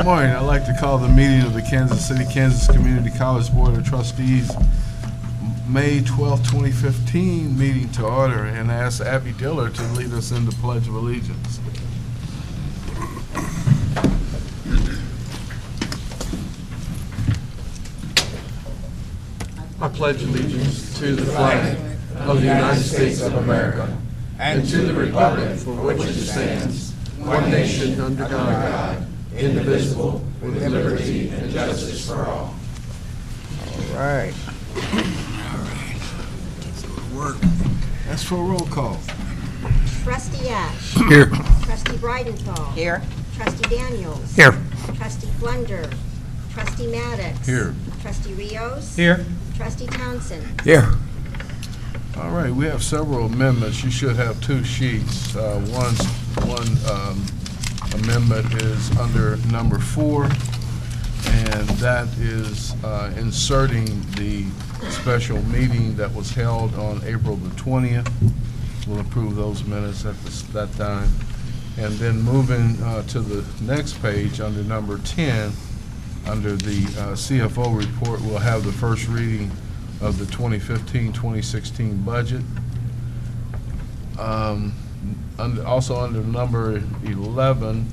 Morning. I'd like to call the meeting of the Kansas City, Kansas Community College Board of Trustees, May 12, 2015 meeting to order, and ask Abby Diller to lead us in the Pledge of Allegiance. I pledge allegiance to the flag of the United States of America and to the republic for which it stands, one nation under God, indivisible, with liberty and justice for all. All right. Ask for a roll call. Trustee Ash. Here. Trustee Bridenthal. Here. Trustee Daniels. Here. Trustee Plunder. Trustee Maddox. Here. Trustee Rios. Here. Trustee Townsend. Here. All right, we have several amendments. You should have two sheets. One amendment is under number 4, and that is inserting the special meeting that was held on April the 20th. We'll approve those minutes at that time. And then moving to the next page, under number 10, under the CFO report, we'll have the first reading of the 2015-2016 budget. Also under number 11,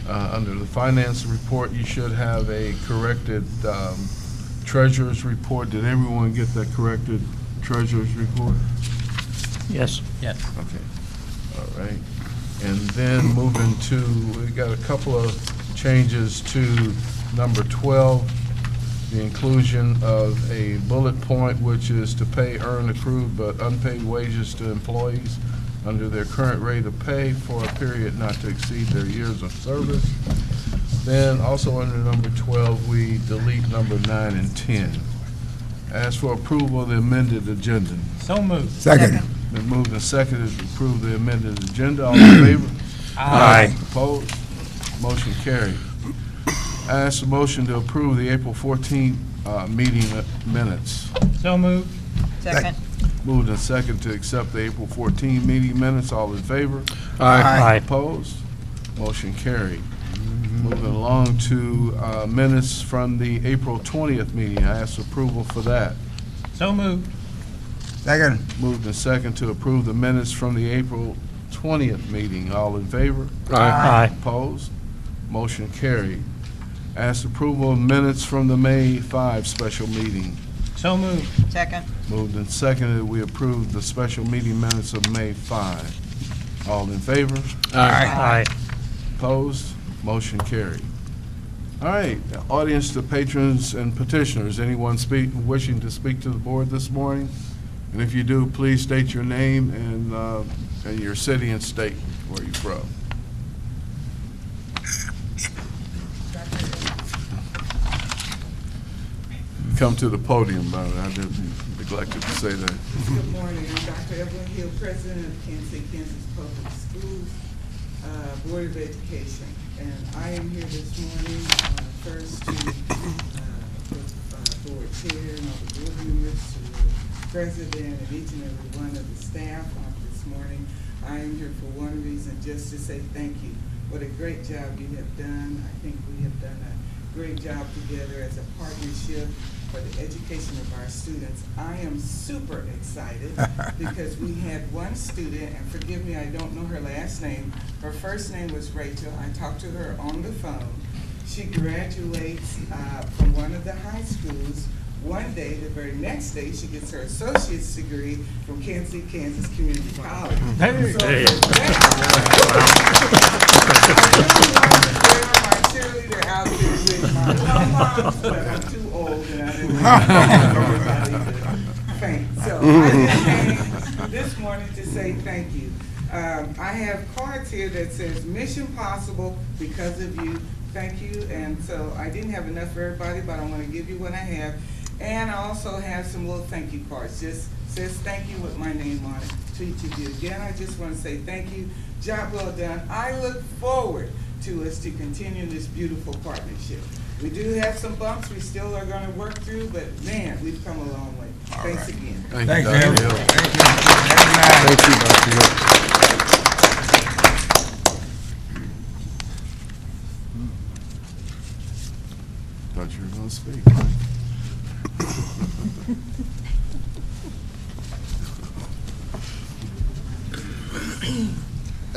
under the finance report, you should have a corrected treasurer's report. Did everyone get that corrected treasurer's report? Yes. Yes. Okay, all right. And then moving to, we got a couple of changes to number 12, the inclusion of a bullet point, which is to pay earned, accrued, but unpaid wages to employees under their current rate of pay for a period not to exceed their years of service. Then also under number 12, we delete number 9 and 10. Ask for approval of the amended agenda. So moved. Second. Been moved and seconded to approve the amended agenda. All in favor? Aye. Opposed? Motion carried. I ask the motion to approve the April 14th meeting minutes. So moved. Second. Moved and second to accept the April 14th meeting minutes. All in favor? Aye. Opposed? Motion carried. Moving along to minutes from the April 20th meeting. I ask approval for that. So moved. Second. Moved and second to approve the minutes from the April 20th meeting. All in favor? Aye. Opposed? Motion carried. Ask approval of minutes from the May 5 special meeting. So moved. Second. Moved and seconded, we approve the special meeting minutes of May 5. All in favor? Aye. Opposed? Motion carried. All right, audience to patrons and petitioners. Anyone wishing to speak to the board this morning? And if you do, please state your name and your city and state where you're from. Come to the podium, but I didn't neglected to say that. Good morning. I'm Dr. Evelyn Hill, President of Kansas City, Kansas Public Schools Board of Education. And I am here this morning first to board chair and all the board members, to the president and each and every one of the staff this morning. I am here for one reason, just to say thank you. What a great job you have done. I think we have done a great job together as a partnership for the education of our students. I am super excited because we had one student, and forgive me, I don't know her last name. Her first name was Rachel. I talked to her on the phone. She graduates from one of the high schools. One day, the very next day, she gets her associate's degree from Kansas City, Kansas Community College. Hey. So, Hey. my cheerleader out there with my moms, but I'm too old and I didn't want everybody to faint. So I just came this morning to say thank you. I have cards here that says Mission Possible because of you. Thank you. And so I didn't have enough for everybody, but I'm going to give you what I have. And I also have some little thank you cards. Just says thank you with my name on it to each of you. Again, I just want to say thank you. Job well done. I look forward to us to continue this beautiful partnership. We do have some bumps we still are going to work through, but man, we've come a long way. Thanks again. Thank Thank you, you. Dr. Hill. Thank you, Dr. Hill. Thought you were going to speak.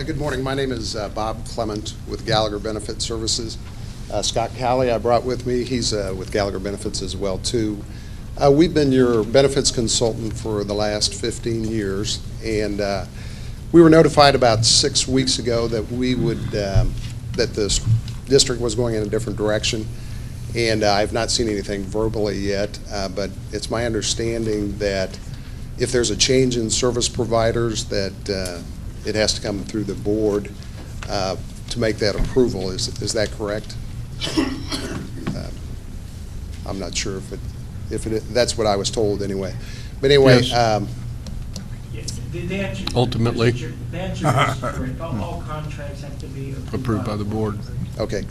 Good morning. My name is Bob Clement with Gallagher Benefit Services. Scott Calley I brought with me. He's with Gallagher Benefits as well, too. We've been your benefits consultant for the last 15 years, and we were notified about 6 weeks ago that we would, that this district was going in a different direction, and I've not seen anything verbally yet, but it's my understanding that if there's a change in service providers that it has to come through the board to make that approval. Is that correct? I'm not sure if it that's what I was told anyway. But anyway, Yes. The answer, Ultimately. the answer is correct. All contracts have to be Approved by the board. okay.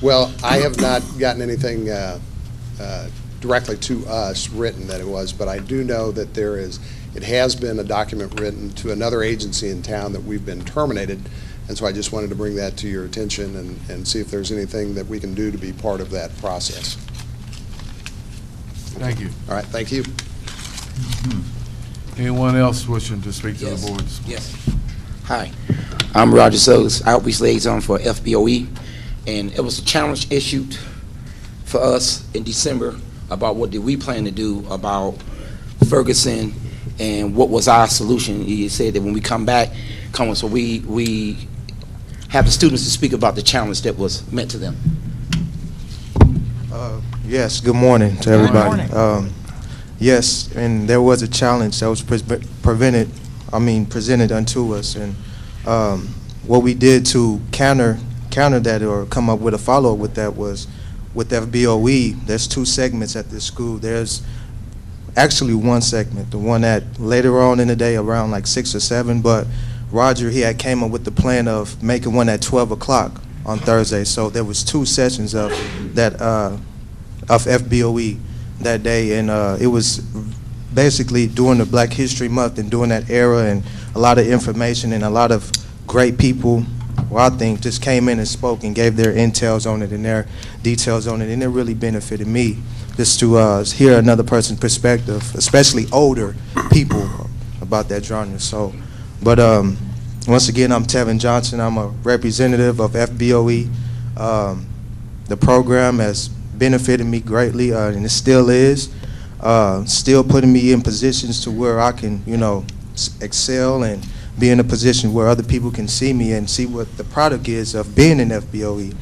Well, I have not gotten anything directly to us written that it was, but I do know that it has been a document written to another agency in town that we've been terminated, and so I just wanted to bring that to your attention and see if there's anything that we can do to be part of that process. Thank you. All right, thank you. Anyone else wishing to speak to the board? Yes. Hi, I'm Roger Suggs, Outreach Liaison for FBOE, and it was a challenge issued for us in December about what did we plan to do about Ferguson and what was our solution. You said that when we come back, so we have the students to speak about the challenge that was meant to them. Yes, good morning to everybody. morning. Yes, and there was a challenge that was presented unto us, and what we did to counter that or come up with a follow-up with that was with FBOE, there's 2 segments at this school. There's actually 1 segment, the one that later on in the day around like 6 or 7, but Roger, he had came up with the plan of making one at 12 o'clock on Thursday. So there was 2 sessions of that of FBOE that day, and it was basically during the Black History Month and during that era, and a lot of information and a lot of great people, well, I think, just came in and spoke and gave their intels on it and their details on it, and it really benefited me just to hear another person's perspective, especially older people, about that genre. So, but once again, I'm Tevin Johnson. I'm a representative of FBOE. The program has benefited me greatly, and it still is. Still putting me in positions to where I can, excel and be in a position where other people can see me and see what the product is of being in FBOE.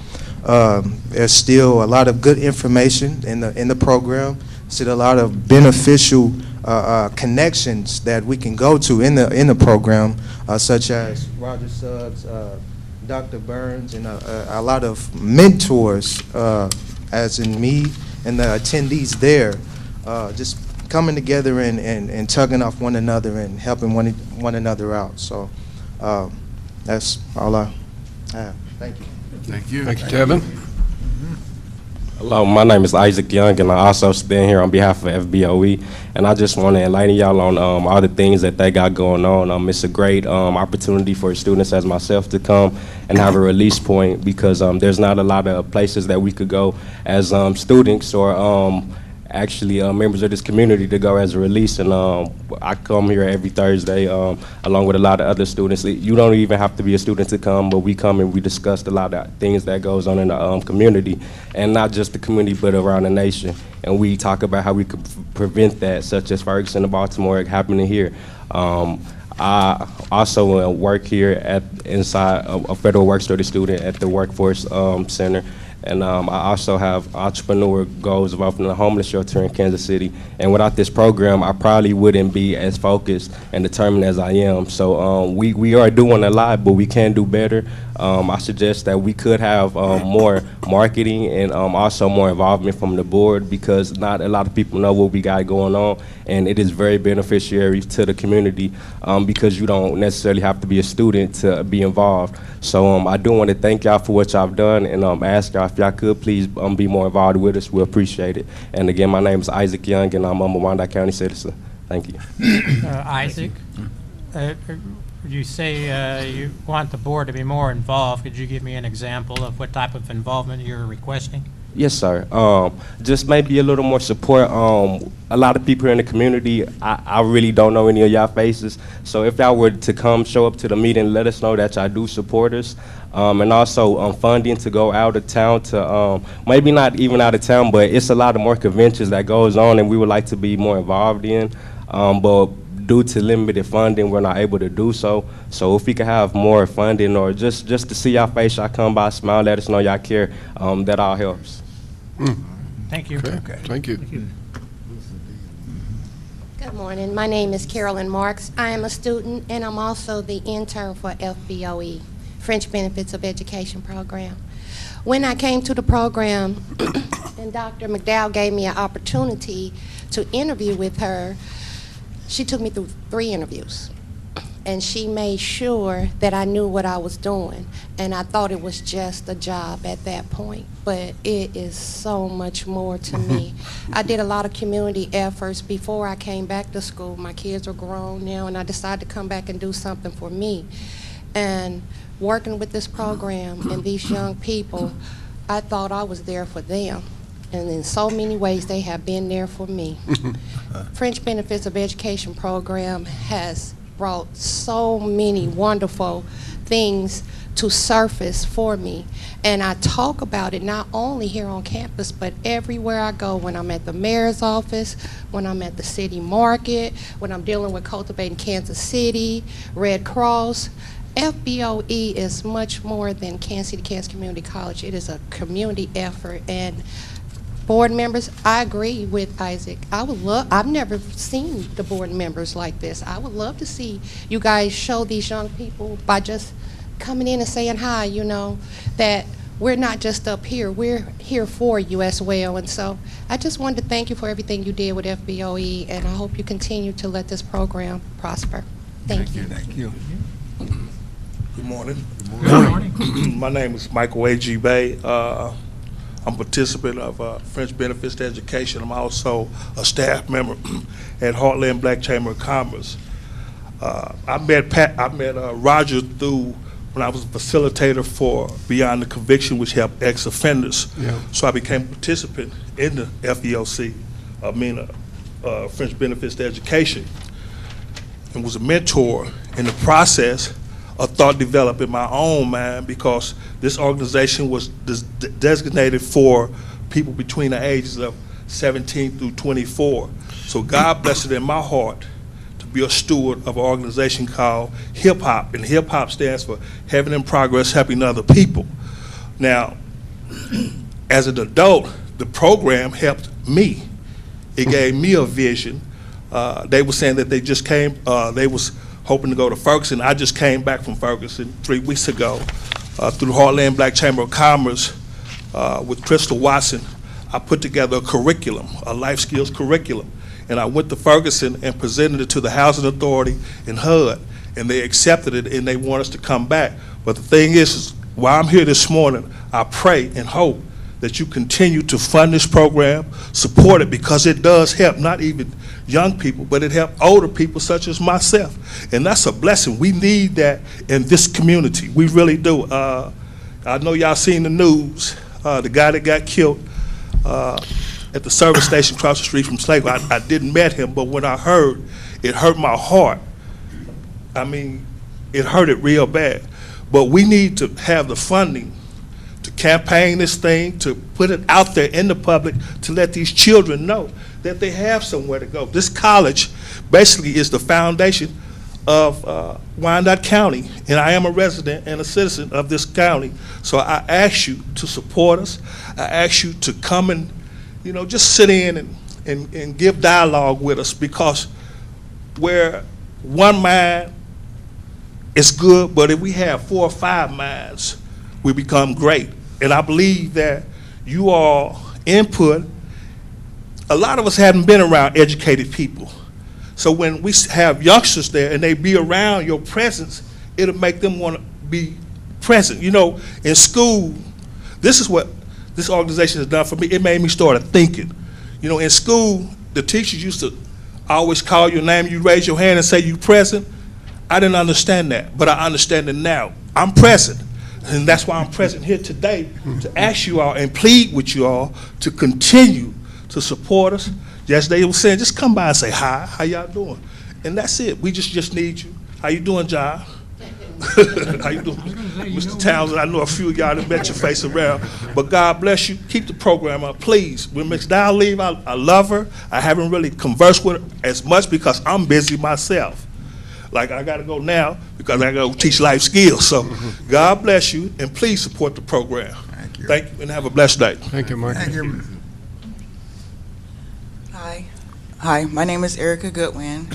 There's still a lot of good information in the program. Still a lot of beneficial connections that we can go to in the program, such as Roger Suggs, Dr. Burns, and a lot of mentors, as in me and the attendees there, just coming together and tugging off one another and helping one another out. So that's all I have. Thank you. Thank you. Thank you, Tevin. Hello, my name is Isaac Young, and I also stand here on behalf of FBOE, and I just want to enlighten y'all on all the things that they got going on. It's a great opportunity for students as myself to come and have a release point, because there's not a lot of places that we could go as students or actually members of this community to go as a release, and I come here every Thursday along with a lot of other students. You don't even have to be a student to come, but we come and we discuss a lot of things that goes on in the community, and not just the community but around the nation, and we talk about how we could prevent that, such as Ferguson and Baltimore happening here. I also work here inside a federal work study student at the Workforce Center. And I also have entrepreneur goals involved in the homeless shelter in Kansas City. And without this program, I probably wouldn't be as focused and determined as I am. So we are doing a lot, but we can do better. I suggest that we could have more marketing and also more involvement from the board, because not a lot of people know what we got going on. And it is very beneficiary to the community, because you don't necessarily have to be a student to be involved. So I do want to thank y'all for what y'all have done, and ask y'all if y'all could please be more involved with us. We appreciate it. And again, my name is Isaac Young, and I'm a Wyandotte County citizen. Thank you. Isaac, you say you want the board to be more involved. Could you give me an example of what type of involvement you're requesting? Yes, sir. Just maybe a little more support. A lot of people in the community, I really don't know any of y'all faces. So if y'all were to come show up to the meeting, let us know that y'all do support us. And also funding to go out of town to, maybe not even out of town, but it's a lot of more conventions that goes on and we would like to be more involved in. But due to limited funding, we're not able to do so. So if we could have more funding or just to see y'all face, y'all come by, smile, let us know y'all care, that all helps. Thank you. Okay, thank you. Good morning. My name is Carolyn Marks. I am a student, and I'm also the intern for FBOE, French Benefits of Education Program. When I came to the program, and Dr. McDowell gave me an opportunity to interview with her, she took me through 3 interviews. And she made sure that I knew what I was doing. And I thought it was just a job at that point, but it is so much more to me. I did a lot of community efforts before I came back to school. My kids are grown now, and I decided to come back and do something for me. And working with this program and these young people, I thought I was there for them. And in so many ways, they have been there for me. French Benefits of Education Program has brought so many wonderful things to surface for me. And I talk about it not only here on campus, but everywhere I go, when I'm at the mayor's office, when I'm at the city market, when I'm dealing with Cultivating Kansas City, Red Cross. FBOE is much more than Kansas City Kansas Community College. It is a community effort. And board members, I agree with Isaac. I've never seen the board members like this. I would love to see you guys show these young people by just coming in and saying hi, you know, that we're not just up here, we're here for you as well. And so I just wanted to thank you for everything you did with FBOE, and I hope you continue to let this program prosper. Thank you. Thank you. Good morning. Good morning. My name is Michael A.G. Bay. I'm a participant of French Benefits to Education. I'm also a staff member at Heartland Black Chamber of Commerce. I met Roger through when I was a facilitator for Beyond the Conviction, which helped ex-offenders. Yeah. So I became a participant in the FEOC, French Benefits to Education, and was a mentor in the process of thought developed in my own mind, because this organization was designated for people between the ages of 17 through 24. So God blessed it in my heart to be a steward of an organization called Hip Hop, and Hip Hop stands for Heaven in Progress, Helping Other People. Now, as an adult, the program helped me. It gave me a vision. They were saying that they just came, they was hoping to go to Ferguson. I just came back from Ferguson 3 weeks ago through Heartland Black Chamber of Commerce with Crystal Watson. I put together a curriculum, a life skills curriculum, and I went to Ferguson and presented it to the Housing Authority in HUD, and they accepted it and they want us to come back. But the thing is while I'm here this morning, I pray and hope that you continue to fund this program, support it, because it does help not even young people, but it helps older people such as myself. And that's a blessing. We need that in this community. We really do. I know y'all seen the news, the guy that got killed at the service station across the street from Slagler. I didn't met him, but when I heard, it hurt my heart. I mean, it hurt it real bad. But we need to have the funding to campaign this thing, to put it out there in the public, to let these children know that they have somewhere to go. This college basically is the foundation of Wyandotte County, and I am a resident and a citizen of this county. So I ask you to support us. I ask you to come and, you know, just sit in and give dialogue with us, because where one mind is good, but if we have 4 or 5 minds, we become great. And I believe that you all input, a lot of us haven't been around educated people. So when we have youngsters there and they be around your presence, it'll make them want to be present. You know, in school, this is what this organization has done for me. It made me start thinking. You know, in school, the teachers used to always call your name, you raise your hand and say you present. I didn't understand that, but I understand it now. I'm present. And that's why I'm present here today to ask you all and plead with you all to continue to support us. Yesterday they were saying, just come by and say hi, how y'all doing? And that's it. We just need you. How you doing, John? How you doing, Mr. Townsend? I know a few of y'all that met your face around, but God bless you. Keep the program up, please. When Ms. Dow leave, I love her. I haven't really conversed with her as much because I'm busy myself. Like, I got to go now because I got to teach life skills. So God bless you, and please support the program. Thank you. Thank you, and have a blessed day. Thank you, Mike. Thank you. Hi, my name is Erica Goodwin.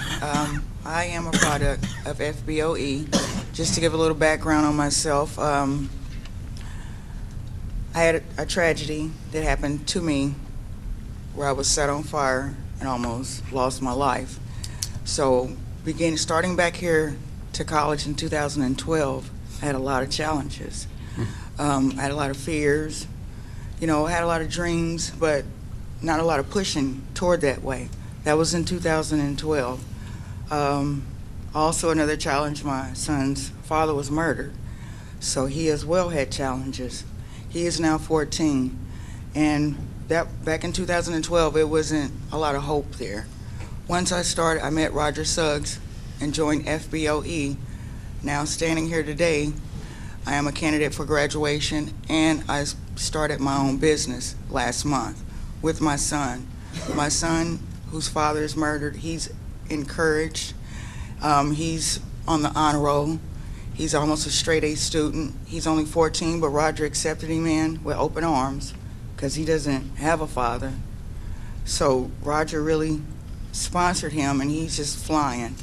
I am a product of FBOE. Just to give a little background on myself, I had a tragedy that happened to me where I was set on fire and almost lost my life. So starting back here to college in 2012, I had a lot of challenges. I had a lot of fears, I had a lot of dreams, but not a lot of pushing toward that way. That was in 2012. Also another challenge, my son's father was murdered, so he as well had challenges. He is now 14, and that back in 2012, it wasn't a lot of hope there. Once I met Roger Suggs and joined FBOE. Now standing here today, I am a candidate for graduation, and I started my own business last month with my son. My son, whose father is murdered, he's encouraged. He's on the honor roll. He's almost a straight A student. He's only 14, but Roger accepted him in with open arms because he doesn't have a father. So Roger really sponsored him, and he's just flying.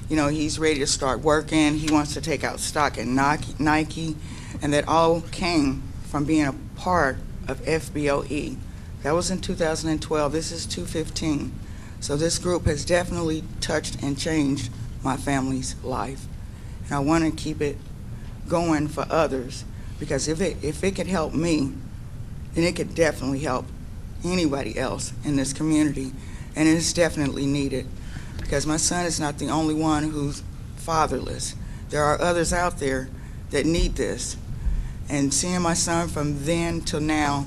He's ready to start working. He wants to take out stock in Nike, and that all came from being a part of FBOE. That was in 2012. This is 2015. So this group has definitely touched and changed my family's life. And I want to keep it going for others, because if it could help me, then it could definitely help anybody else in this community. And it's definitely needed, because my son is not the only one who's fatherless. There are others out there that need this. And seeing my son from then till now,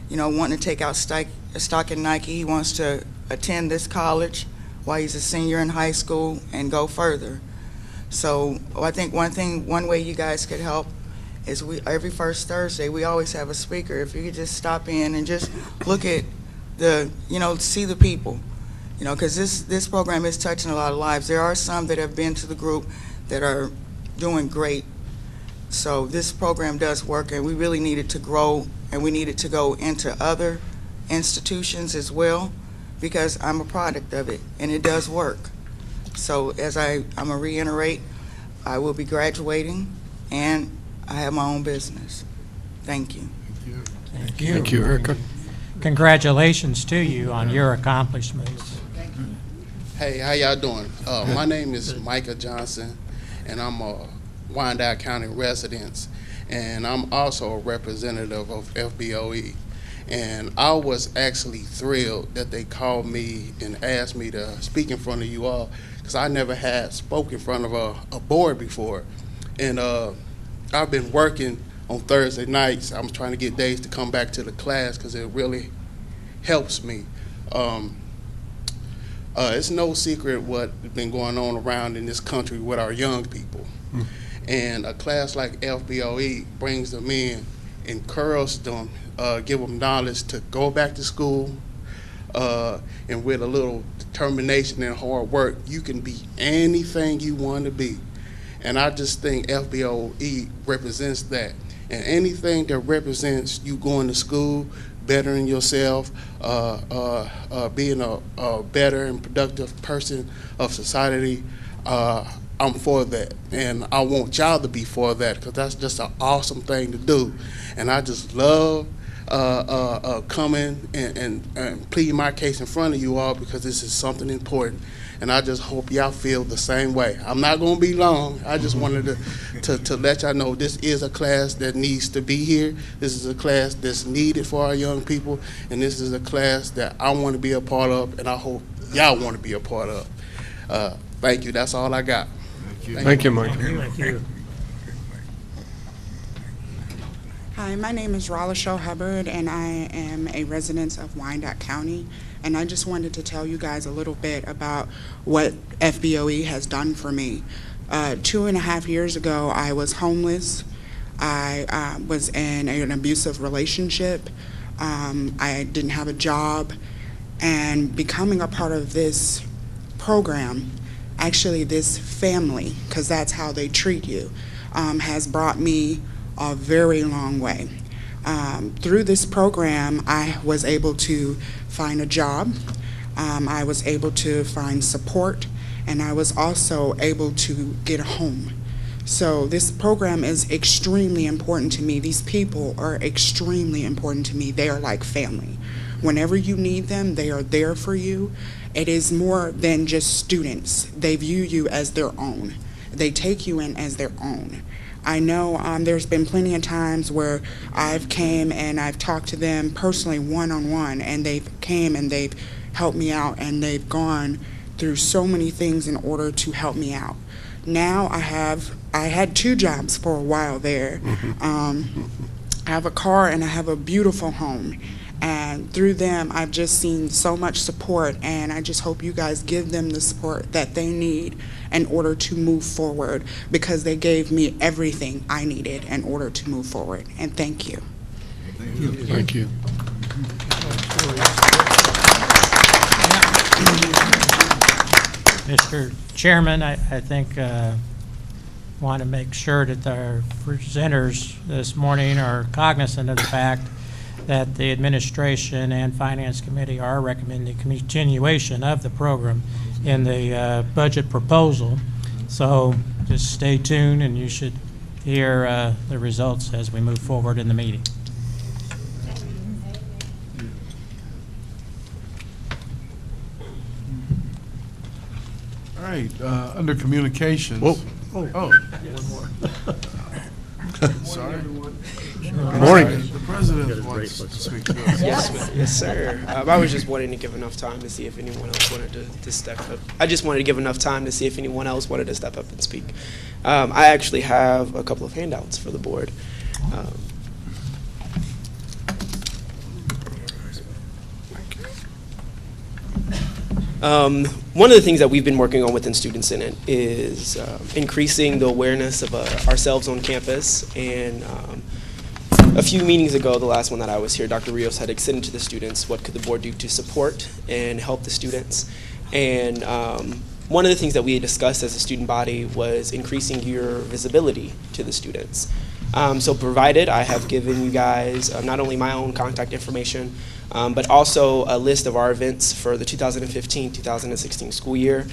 wanting to take out stock in Nike, he wants to attend this college while he's a senior in high school and go further. So I think one way you guys could help is every first Thursday, we always have a speaker. If you could just stop in and just look at see the people, because this program is touching a lot of lives. There are some that have been to the group that are doing great. So this program does work, and we really need it to grow, and we need it to go into other institutions as well, because I'm a product of it, and it does work. So I'm going to reiterate, I will be graduating, and I have my own business. Thank you. Thank you. Thank you, Erica. Congratulations to you on your accomplishments. Hey, how y'all doing? My name is Micah Johnson, and I'm a Wyandotte County resident, and I'm also a representative of FBOE. And I was actually thrilled that they called me and asked me to speak in front of you all, because I never had spoken in front of a board before. And I've been working on Thursday nights. I'm trying to get days to come back to the class because it really helps me. It's no secret what's been going on around in this country with our young people. And a class like FBOE brings them in, encourages them, give them knowledge to go back to school, and with a little determination and hard work, you can be anything you want to be. And I just think FBOE represents that. And anything that represents you going to school, bettering yourself, being a better and productive person of society, I'm for that. And I want y'all to be for that, because that's just an awesome thing to do. And I just love coming and pleading my case in front of you all, because this is something important. And I just hope y'all feel the same way. I'm not going to be long. I just wanted to let y'all know this is a class that needs to be here. This is a class that's needed for our young people. And this is a class that I want to be a part of, and I hope y'all want to be a part of. Thank you. That's all I got. Thank you, Mike. Thank you. Hi, my name is Rolashelle Hubbard, and I am a resident of Wyandotte County. And I just wanted to tell you guys a little bit about what FBOE has done for me. 2.5 years ago, I was homeless. I was in an abusive relationship. I didn't have a job. And becoming a part of this program, actually this family, because that's how they treat you, has brought me a very long way. Through this program, I was able to find a job, I was able to find support, and I was also able to get a home. So this program is extremely important to me. These people are extremely important to me. They are like family. Whenever you need them, they are there for you. It is more than just students. They view you as their own. They take you in as their own. I know there's been plenty of times where I've came and I've talked to them personally one-on-one, and they've came and they've helped me out, and they've gone through so many things in order to help me out. Now I had 2 jobs for a while there. I have a car and I have a beautiful home. And through them, I've just seen so much support, and I just hope you guys give them the support that they need in order to move forward, because they gave me everything I needed in order to move forward. And thank you. Thank you. Mr. Chairman, I think want to make sure that our presenters this morning are cognizant of the fact that the administration and Finance Committee are recommending continuation of the program in the budget proposal. So just stay tuned, and you should hear the results as we move forward in the meeting. All right, under communications. Whoa. Oh. Sorry. Good morning. The president wants to speak to us. Yes, sir. I was just wanting to give enough time to see if anyone else wanted to step up. I just wanted to give enough time to see if anyone else wanted to step up and speak. I actually have a couple of handouts for the board. One of the things that we've been working on within Student Senate is increasing the awareness of ourselves on campus. And a few meetings ago, the last one that I was here, Dr. Rios had extended to the students what could the board do to support and help the students. And one of the things that we had discussed as a student body was increasing your visibility to the students. So provided, I have given you guys not only my own contact information, but also a list of our events for the 2015-2016 school year.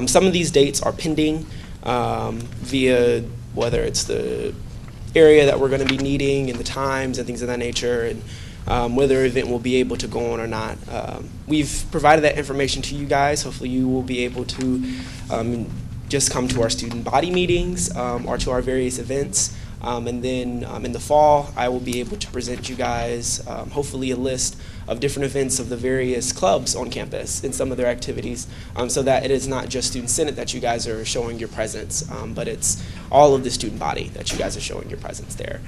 Some of these dates are pending via whether it's the area that we're going to be needing and the times and things of that nature, and whether an event will be able to go on or not. We've provided that information to you guys. Hopefully you will be able to just come to our student body meetings or to our various events. And then in the fall, I will be able to present you guys hopefully a list of different events of the various clubs on campus and some of their activities, so that it is not just Student Senate that you guys are showing your presence, but it's all of the student body that you guys are showing your presence there.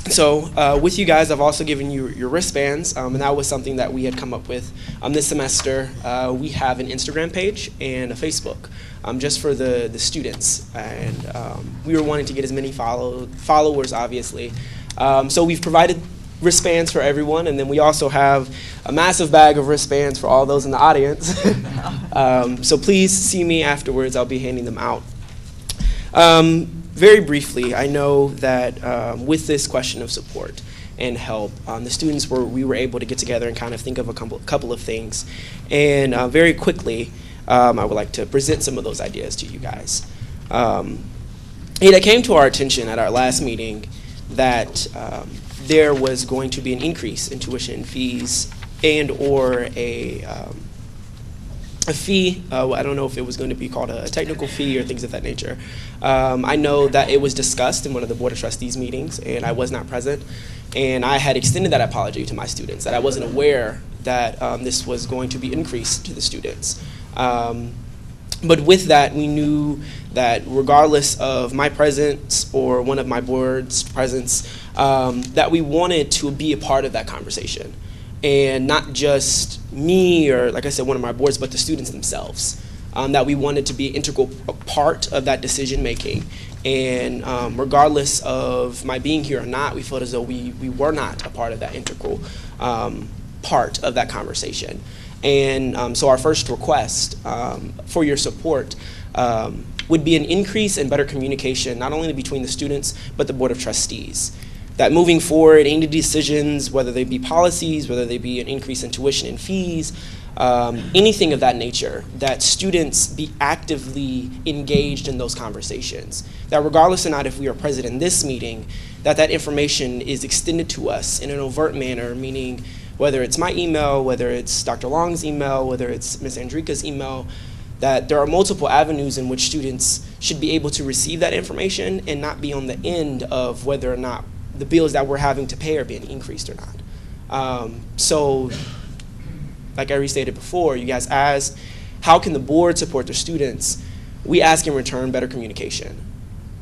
So with you guys, I've also given you your wristbands, and that was something that we had come up with this semester. We have an Instagram page and a Facebook, just for the students, and we were wanting to get as many followers, obviously. So we've provided wristbands for everyone, and then we also have a massive bag of wristbands for all those in the audience. So please see me afterwards. I'll be handing them out. Very briefly, I know that with this question of support and help, the students we were able to get together and kind of think of a couple of things. And very quickly, I would like to present some of those ideas to you guys. It came to our attention at our last meeting that there was going to be an increase in tuition fees and or a fee. I don't know if it was going to be called a technical fee or things of that nature. I know that it was discussed in one of the Board of Trustees meetings, and I was not present. And I had extended that apology to my students, that I wasn't aware that this was going to be increased to the students. But with that, we knew that regardless of my presence or one of my board's presence, that we wanted to be a part of that conversation. And not just me or, like I said, one of my boards, but the students themselves. That we wanted to be an integral part of that decision making. And regardless of my being here or not, we felt as though we were not a part of that integral part of that conversation. And so our first request for your support would be an increase in better communication, not only between the students, but the Board of Trustees. That moving forward, any decisions, whether they be policies, whether they be an increase in tuition and fees, anything of that nature, that students be actively engaged in those conversations. That regardless or not if we are present in this meeting, that information is extended to us in an overt manner, meaning whether it's my email, whether it's Dr. Long's email, whether it's Ms. Andrika's email, that there are multiple avenues in which students should be able to receive that information and not be on the end of whether or not the bills that we're having to pay are being increased or not. So, like I restated before, you guys asked, how can the board support their students? We ask in return better communication.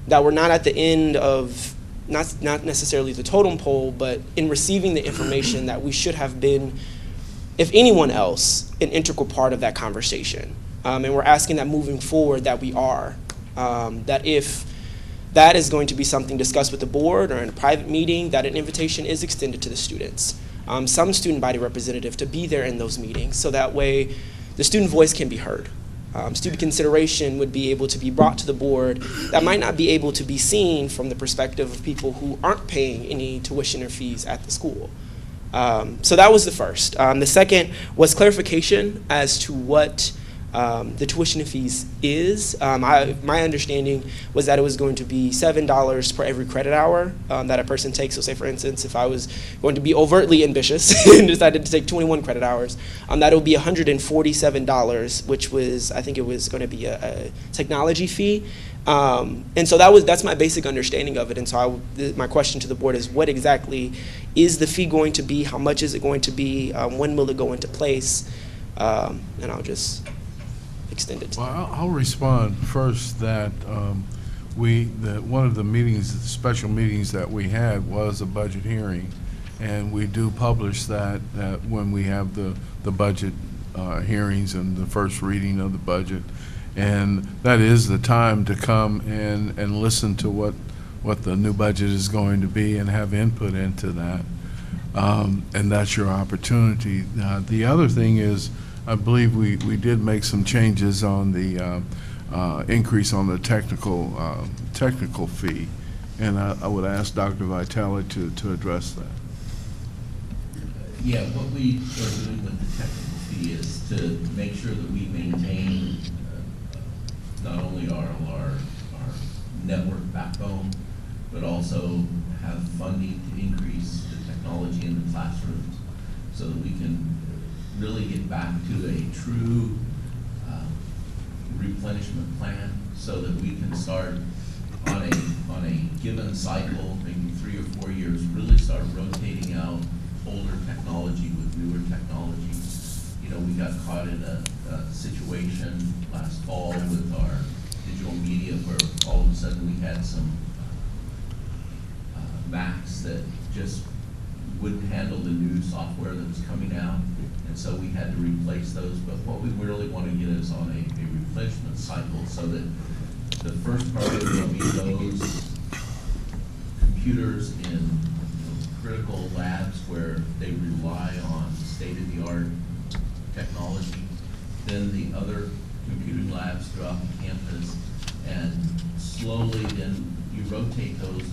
That we're not at the end of, not necessarily the totem pole, but in receiving the information that we should have been, if anyone else, an integral part of that conversation. And we're asking that moving forward that we are. That if that is going to be something discussed with the board or in a private meeting, that an invitation is extended to the students. Some student body representative to be there in those meetings, so that way the student voice can be heard. Student consideration would be able to be brought to the board that might not be able to be seen from the perspective of people who aren't paying any tuition or fees at the school. So that was the first. The second was clarification as to what the tuition and fees is. My understanding was that it was going to be $7 per every credit hour that a person takes. So say, for instance, if I was going to be overtly ambitious and decided to take 21 credit hours, that it would be $147, which was, I think it was going to be a technology fee. And so that's my basic understanding of it. And so my question to the board is, what exactly is the fee going to be? How much is it going to be? When will it go into place? And I'll just extend it. Well, I'll respond first that one of the meetings, the special meetings that we had was a budget hearing, and we do publish that when we have the budget hearings and the first reading of the budget, and that is the time to come and listen to what the new budget is going to be and have input into that, and that's your opportunity. The other thing is, I believe we did make some changes on the increase on the technical fee, and I would ask Dr. Vitale to address that. Yeah, what we are doing with the technical fee is to make sure that we maintain not only our network backbone, but also have funding to increase the technology in the classrooms so that we can really get back to a true replenishment plan so that we can start on a given cycle, maybe 3 or 4 years, really start rotating out older technology with newer technology. You know, we got caught in a situation last fall with our digital media where all of a sudden we had some Macs that just wouldn't handle the new software that was coming out. And so we had to replace those, but what we really want to get is on a replenishment cycle so that the first priority will be those computers in critical labs where they rely on state-of-the-art technology, then the other computing labs throughout the campus, and slowly then you rotate those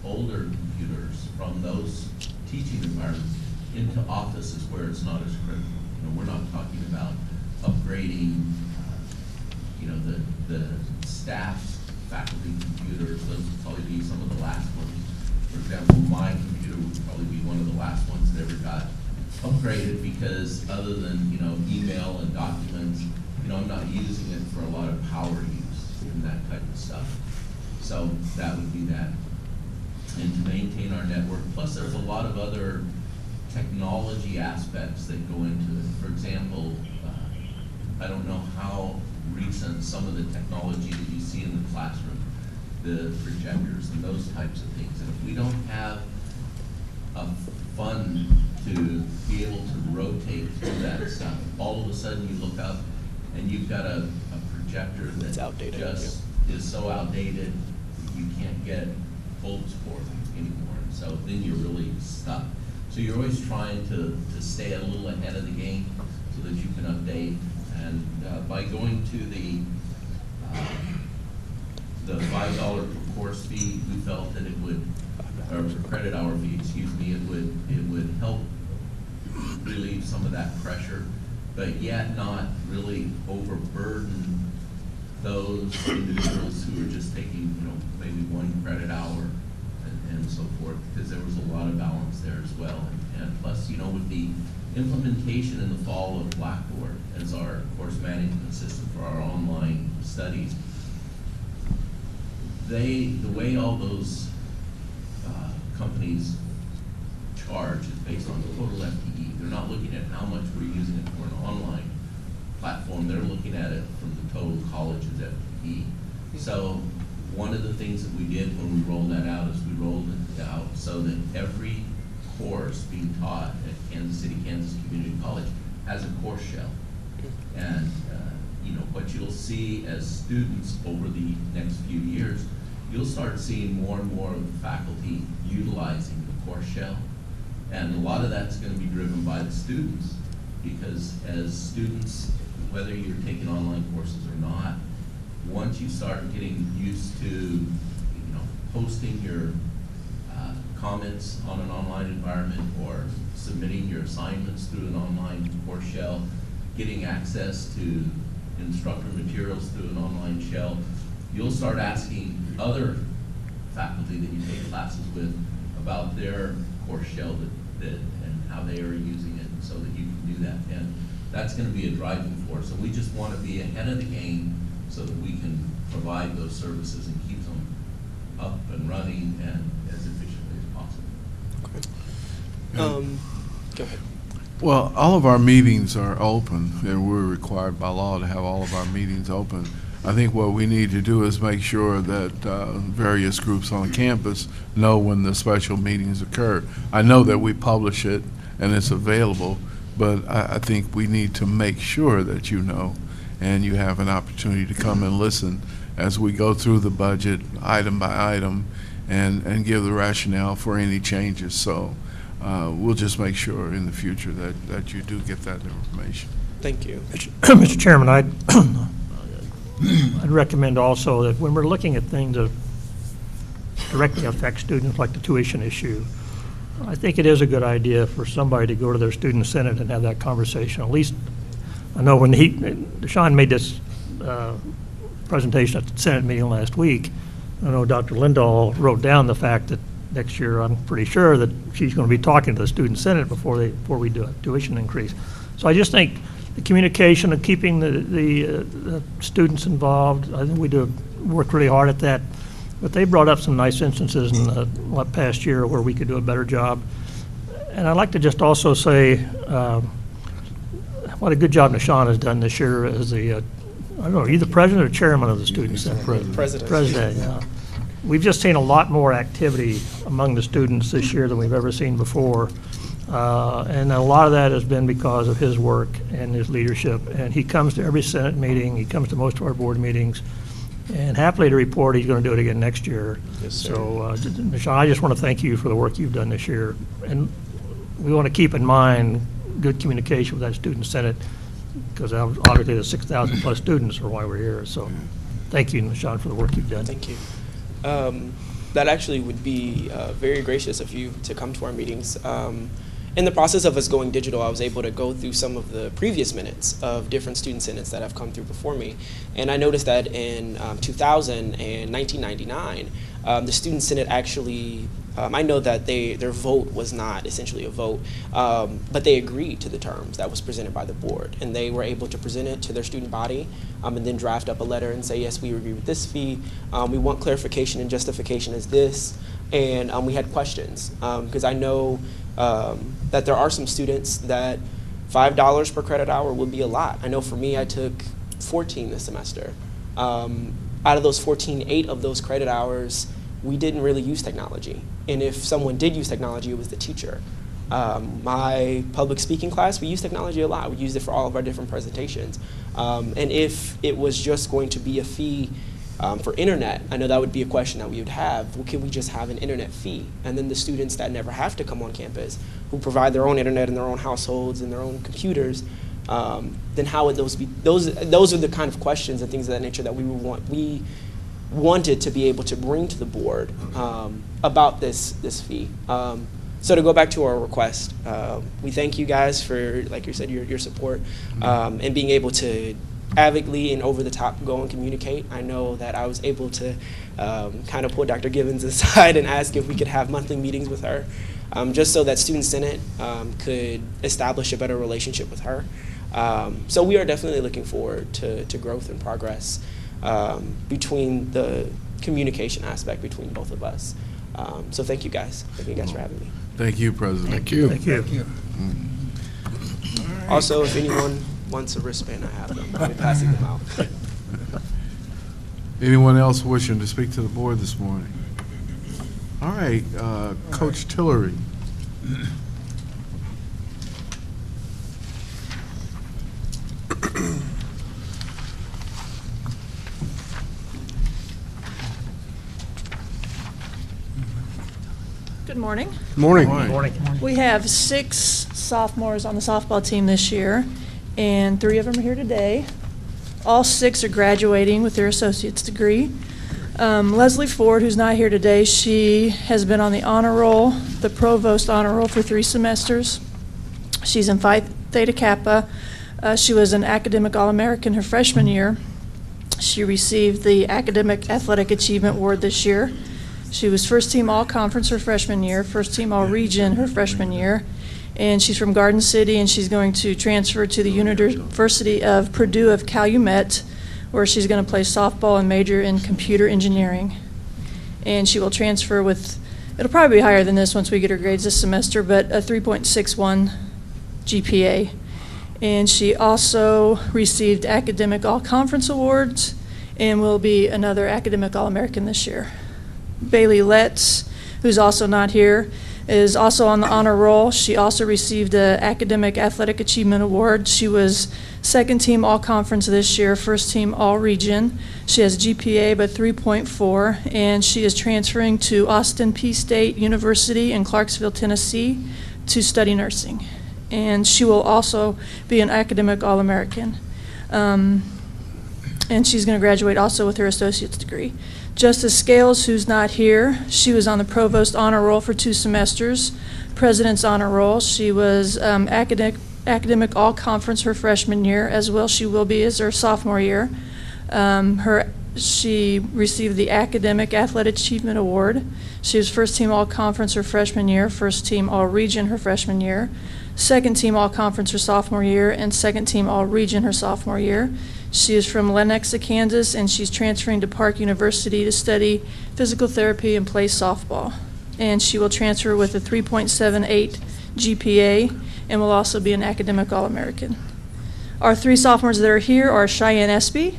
older computers from those teaching environments into offices where it's not as critical. You know, we're not talking about upgrading, the staff's faculty computers. Those would probably be some of the last ones. For example, my computer would probably be one of the last ones that ever got upgraded because other than, email and documents, I'm not using it for a lot of power use and that type of stuff. So that would be that. And to maintain our network. Plus there's a lot of other technology aspects that go into it. For example, I don't know how recent, some of the technology that you see in the classroom, the projectors and those types of things. And if we don't have a fund to be able to rotate through that stuff, all of a sudden you look up and you've got a projector that outdated, just is so outdated, you can't get bulbs for them anymore. And so then you're really stuck. So you're always trying to stay a little ahead of the game so that you can update. And by going to the $5 per course fee, we felt that it would, or credit hour fee, excuse me, it would help relieve some of that pressure, but yet not really overburden those individuals who are just taking, maybe 1 credit hour and so forth, because there was a lot of balance there as well. And plus, with the implementation in the fall of Blackboard as our course management system for our online studies, the way all those companies charge is based on total FTE. They're not looking at how much we're using it for an online platform. They're looking at it from the total college's FTE. So one of the things that we did when we rolled that out is we rolled it out so that every course being taught at Kansas City, Kansas Community College has a course shell. And what you'll see as students over the next few years, you'll start seeing more and more of the faculty utilizing the course shell. And a lot of that's going to be driven by the students, because as students, whether you're taking online courses or not, once you start getting used to posting your comments on an online environment or submitting your assignments through an online course shell, getting access to instructor materials through an online shell, you'll start asking other faculty that you take classes with about their course shell and how they are using it so that you can do that. And that's going to be a driving force. So we just want to be ahead of the game so that we can provide those services and keep them up and running and as efficiently as possible. Go ahead. Well, all of our meetings are open, and we're required by law to have all of our meetings open. I think what we need to do is make sure that various groups on campus know when the special meetings occur. I know that we publish it and it's available, but I think we need to make sure that you know, and you have an opportunity to come and listen as we go through the budget item by item and give the rationale for any changes. So we'll just make sure in the future that you do get that information. Thank you. Mr. Chairman, I'd recommend also that when we're looking at things that directly affect students, like the tuition issue, I think it is a good idea for somebody to go to their student senate and have that conversation. At least, I know when Deshaun made this presentation at the Senate meeting last week, I know Dr. Lindahl wrote down the fact that next year, I'm pretty sure that she's going to be talking to the student senate before we do a tuition increase. So I just think the communication and keeping the students involved, I think we work really hard at that. But they brought up some nice instances in the past year where we could do a better job. And I'd like to just also say what a good job Nishan has done this year as the, I don't know, are you the president or chairman of the student senate? President. President, yeah. We've just seen a lot more activity among the students this year than we've ever seen before. And a lot of that has been because of his work and his leadership. And he comes to every Senate meeting. He comes to most of our board meetings. And happily to report he's going to do it again next year. Yes, sir. So, Nishan, I just want to thank you for the work you've done this year. And we want to keep in mind good communication with that student senate, because obviously the 6,000 plus students are why we're here. So thank you, Nishan, for the work you've done. Thank you. That actually would be very gracious of you to come to our meetings. In the process of us going digital, I was able to go through some of the previous minutes of different student senates that have come through before me. And I noticed that in 2000 and 1999, the student senate actually, I know that their vote was not essentially a vote, but they agreed to the terms that was presented by the board. And they were able to present it to their student body and then draft up a letter and say, yes, we agree with this fee. We want clarification and justification as this. And we had questions, because I know that there are some students that $5 per credit hour would be a lot. I know for me, I took 14 this semester. Out of those 14, 8 of those credit hours, we didn't really use technology. And if someone did use technology, it was the teacher. My public speaking class, we use technology a lot. We used it for all of our different presentations. And if it was just going to be a fee for internet, I know that would be a question that we would have. Well, can we just have an internet fee? And then the students that never have to come on campus, who provide their own internet in their own households and their own computers, then how would those be? Those are the kind of questions and things of that nature that we wanted to be able to bring to the board about this fee. So to go back to our request, we thank you guys for, like you said, your support and being able to avidly and over the top go and communicate. I know that I was able to kind of pull Dr. Gibbons aside and ask if we could have monthly meetings with her, just so that Student Senate could establish a better relationship with her. So we are definitely looking forward to growth and progress between the communication aspect between both of us. So thank you guys. Thank you guys for having me. Thank you, President. Thank you. Thank you. Thank you. Also, if anyone wants a wristband, I have them. I'll be passing them out. Anyone else wishing to speak to the board this morning? All right, Coach Tillery. Good morning. Morning. Morning. We have 6 sophomores on the softball team this year, and 3 of them are here today. All 6 are graduating with their associate's degree. Leslie Ford, who's not here today, she has been on the honor roll, the provost honor roll for 3 semesters. She's in Phi Theta Kappa. She was an academic All-American her freshman year. She received the Academic Athletic Achievement Award this year. She was first team all-conference her freshman year, first team all-region her freshman year, and she's from Garden City, and she's going to transfer to the University of Purdue of Calumet, where she's going to play softball and major in computer engineering. And she will transfer with, it'll probably be higher than this once we get her grades this semester, but a 3.61 GPA. And she also received Academic All-Conference Awards and will be another Academic All-American this year. Bailey Letts, who's also not here, is also on the honor roll. She also received an Academic Athletic Achievement Award. She was second team all-conference this year, first team all-region. She has GPA but 3.4, and she is transferring to Austin Peay State University in Clarksville, Tennessee to study nursing. And she will also be an Academic All-American. And she's going to graduate also with her associate's degree. Justice Scales, who's not here, she was on the Provost Honor Roll for 2 semesters, President's Honor Roll. She was academic All-Conference her freshman year, as well she will be as her sophomore year. She received the Academic Athletic Achievement Award. She was first team All-Conference her freshman year, first team All-Region her freshman year, second team All-Conference her sophomore year, and second team All-Region her sophomore year. She is from Lenexa, Kansas, and she's transferring to Park University to study physical therapy and play softball. And she will transfer with a 3.78 GPA and will also be an Academic All-American. Our 3 sophomores that are here are Cheyenne Espy,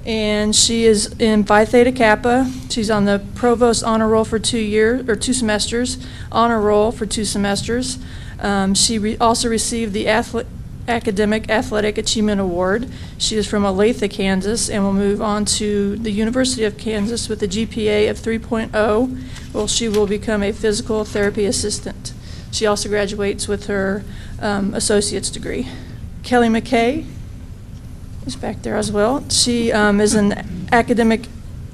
and she is in Phi Theta Kappa. She's on the Provost Honor Roll for 2 semesters, Honor Roll for 2 semesters. She also received the Academic Athletic Achievement Award. She is from Olathe, Kansas, and will move on to the University of Kansas with a GPA of 3.0. Well, she will become a physical therapy assistant. She also graduates with her associate's degree. Kelly McKay is back there as well. She is an Academic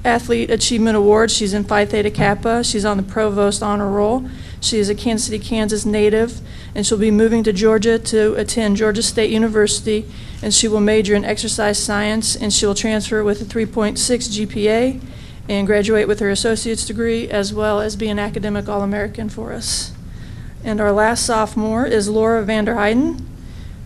Athlete Achievement Award. She's in Phi Theta Kappa. She's on the Provost Honor Roll. She is a Kansas City, Kansas native, and she'll be moving to Georgia to attend Georgia State University, and she will major in exercise science, and she will transfer with a 3.6 GPA and graduate with her associate's degree, as well as be an Academic All-American for us. And our last sophomore is Laura Vanderheiden.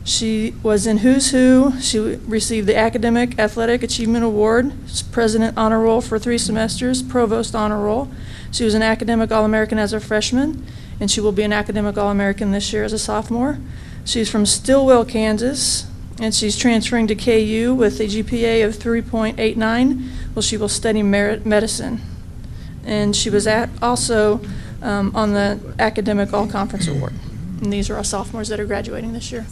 She was in Who's Who. She received the Academic Athletic Achievement Award, President Honor Roll for 3 semesters, Provost Honor Roll. She was an Academic All-American as a freshman, and she will be an Academic All-American this year as a sophomore. She's from Stillwell, Kansas, and she's transferring to KU with a GPA of 3.89. Well, she will study medicine. And she was also on the Academic All-Conference Award. And these are our sophomores that are graduating this year.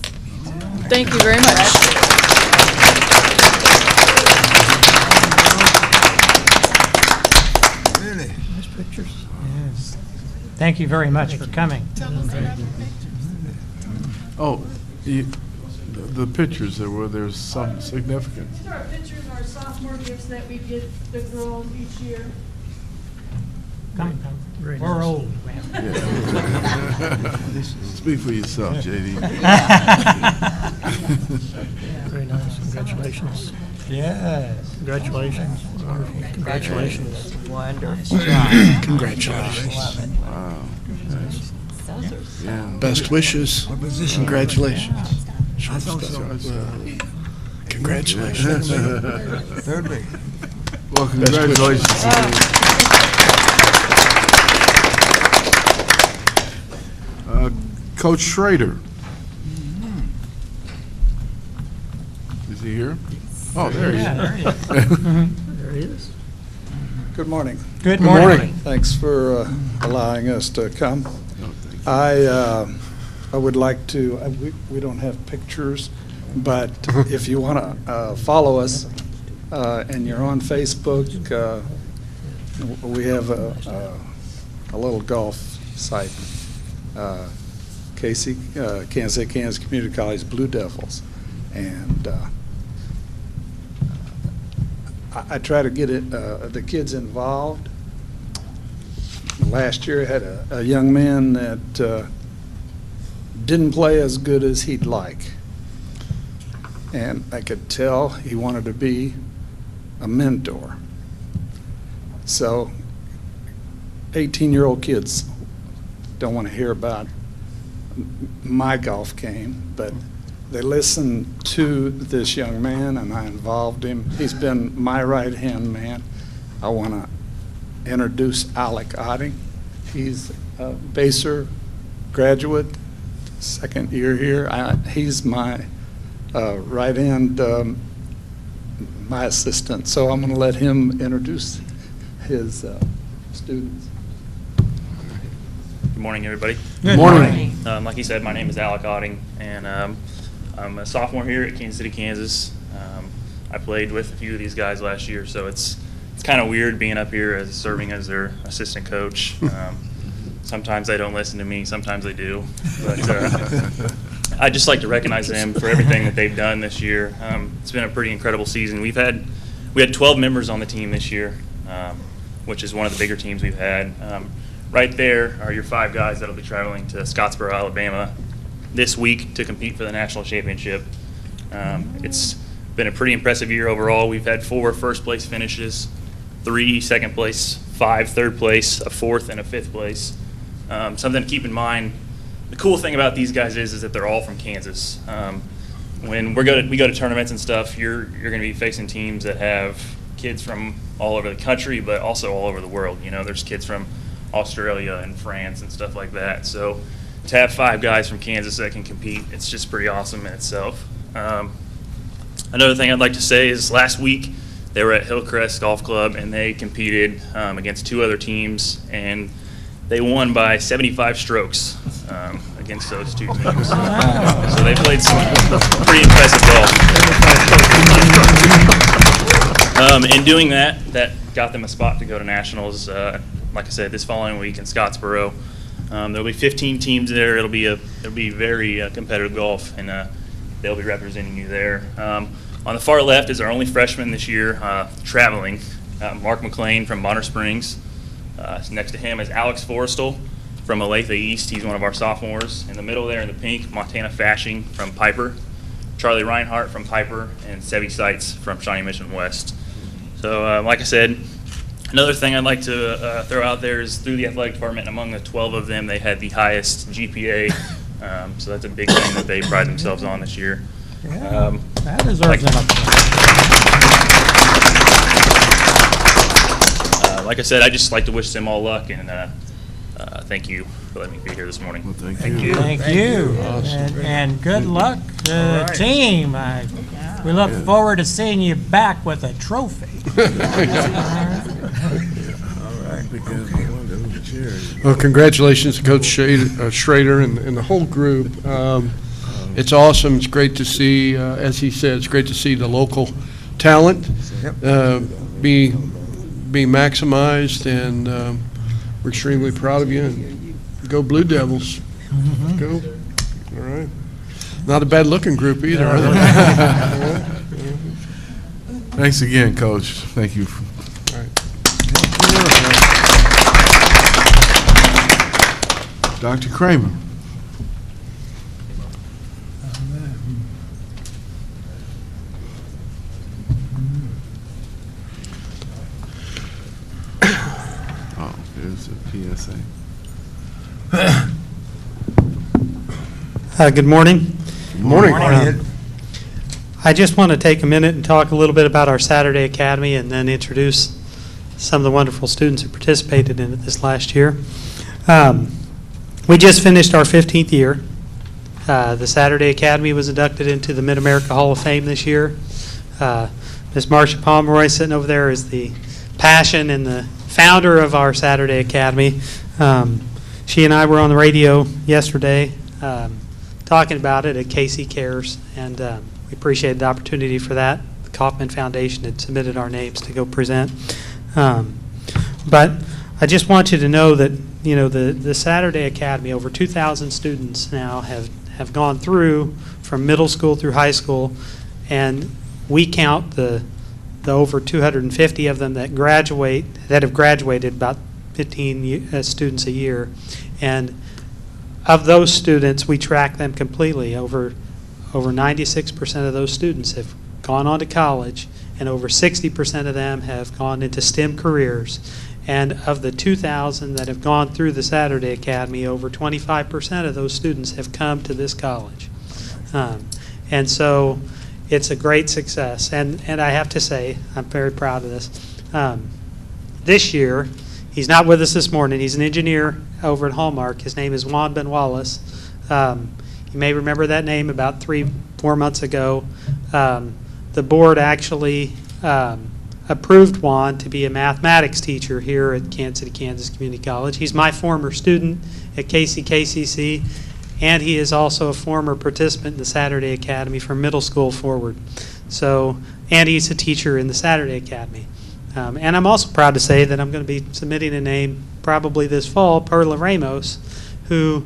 Thank you very much. Nice pictures. Yes. Thank you very much for coming. Oh, the pictures, there's some significance. These are our pictures, our sophomore gifts that we give the girls each year. Come. We're old, man. Speak for yourself, J.D. Very nice. Congratulations. Yes. Congratulations. Wonderful. Congratulations. Wonderful. Congratulations. Wow. Yeah. Best wishes. What position? Congratulations. I thought so. Congratulations. Third base. Well, congratulations. Coach Schrader. Is he here? Oh, there he is. There he is. Good morning. Good morning. Thanks for allowing us to come. I would like to, we don't have pictures, but if you want to follow us and you're on Facebook, we have a little golf site, Kansas City, Kansas Community College Blue Devils. And I try to get the kids involved. Last year I had a young man that didn't play as good as he'd like. And I could tell he wanted to be a mentor. So 18-year-old kids don't want to hear about my golf game, but they listened to this young man, and I involved him. He's been my right-hand man. I want to introduce Alec Otting. He's a Baser graduate, second year here. He's my right-hand, my assistant, so I'm going to let him introduce his students. Good morning, everybody. Good morning. Like he said, my name is Alec Otting, and I'm a sophomore here at Kansas City, Kansas. I played with a few of these guys last year, so it's kind of weird being up here as serving as their assistant coach. Sometimes they don't listen to me, sometimes they do. But I'd just like to recognize them for everything that they've done this year. It's been a pretty incredible season. We had 12 members on the team this year, which is one of the bigger teams we've had. Right there are your 5 guys that'll be traveling to Scottsboro, Alabama this week to compete for the national championship. It's been a pretty impressive year overall. We've had 4 first-place finishes, 3 second place, 5 third place, a 4th, and a 5th place. Something to keep in mind, the cool thing about these guys is that they're all from Kansas. When we go to tournaments and stuff, you're going to be facing teams that have kids from all over the country, but also all over the world. You know, there's kids from Australia and France and stuff like that. So to have 5 guys from Kansas that can compete, it's just pretty awesome in itself. Another thing I'd like to say is last week they were at Hillcrest Golf Club and they competed against 2 other teams, and they won by 75 strokes against those 2 teams. So they played some pretty impressive golf. In doing that got them a spot to go to nationals. Like I said, this following week in Scottsboro. There'll be 15 teams there. It'll be very competitive golf, and they'll be representing you there. On the far left is our only freshman this year traveling, Mark McLean from Bonner Springs. Next to him is Alex Forrestal from Olathe East. He's one of our sophomores. In the middle there in the pink, Montana Fashing from Piper, Charlie Reinhart from Piper, and Sevi Seitz from Shawnee Mission West. So like I said, another thing I'd like to throw out there is through the athletic department, among the 12 of them, they had the highest GPA. So that's a big thing that they pride themselves on this year. Yeah, that deserves an like I said, I just like to wish them all luck, and thank you for letting me be here this morning. Well, thank you. Thank you. Awesome. And good luck The team, we look forward to seeing you back with a trophy. Well, congratulations to Coach Schrader and the whole group. It's awesome. It's great to see, as he said, it's great to see the local talent be maximized, and we're extremely proud of you. And go Blue Devils. Go. All right. Not a bad-looking group either, are they? Thanks again, Coach. Thank you. All right. Dr. Kramer. Oh, there's a PSA. Good morning. Good morning. I just want to take a minute and talk a little bit about our Saturday Academy and then introduce some of the wonderful students who participated in it this last year. We just finished our 15th year. The Saturday Academy was inducted into the Mid-America Hall of Fame this year. Ms. Marcia Pomeroy sitting over there is the passion and the founder of our Saturday Academy. She and I were on the radio yesterday talking about it at KC Cares, and we appreciated the opportunity for that. The Kauffman Foundation had submitted our names to go present. But I just want you to know that, you know, the Saturday Academy, over 2,000 students now have gone through from middle school through high school, and we count the over 250 of them that have graduated, about 15 students a year. And of those students, we track them completely. Over 96% of those students have gone on to college, and over 60% of them have gone into STEM careers. And of the 2,000 that have gone through the Saturday Academy, over 25% of those students have come to this college. And so it's a great success. And I have to say, I'm very proud of this. This year, he's not with us this morning. He's an engineer over at Hallmark. His name is Juan Ben Wallace. You may remember that name. About 3-4 months ago, the board actually approved Juan to be a mathematics teacher here at Kansas City, Kansas Community College. He's my former student at KCCC, and he is also a former participant in the Saturday Academy from middle school forward. So, and he's a teacher in the Saturday Academy. And I'm also proud to say that I'm going to be submitting a name probably this fall, Perla Ramos, who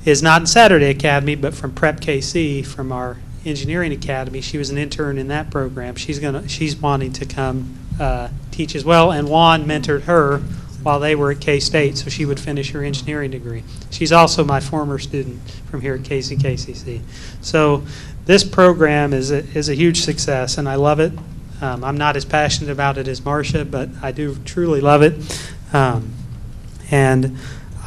is not in Saturday Academy, but from Prep KC, from our Engineering Academy. She was an intern in that program. She's wanting to come teach as well, and Juan mentored her while they were at K-State, so she would finish her engineering degree. She's also my former student from here at KCCC. So this program is a huge success, and I love it. I'm not as passionate about it as Marcia, but I do truly love it. And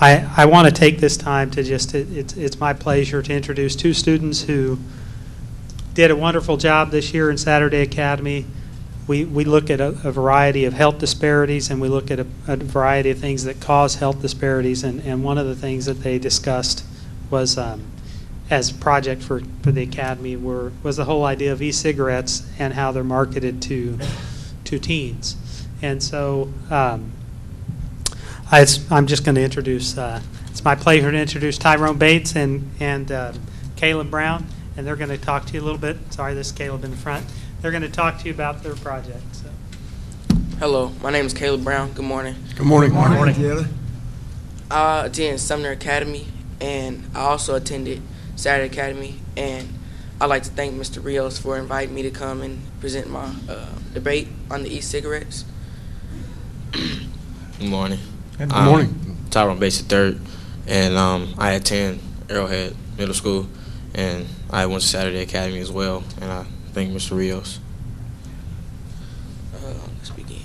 I want to take this time to it's my pleasure to introduce two students who did a wonderful job this year in Saturday Academy. We look at a variety of health disparities, and we look at a variety of things that cause health disparities, and one of the things that they discussed was, as a project for the Academy, was the whole idea of e-cigarettes and how they're marketed to teens. And so I'm just going to introduce, it's my pleasure to introduce Tyrone Bates and Caleb Brown, and they're going to talk to you a little bit. Sorry, this is Caleb in the front. They're going to talk to you about their project. So. Hello, my name is Caleb Brown. Good morning. Good morning. Good morning, Caleb. I attend Sumner Academy, and I also attended Saturday Academy, and I'd like to thank Mr. Rios for inviting me to come and present my debate on the e-cigarettes. Good morning. Good morning. Tyrone Bates III, and I attend Arrowhead Middle School, and I went to Saturday Academy as well, and I thank Mr. Rios. Let's begin.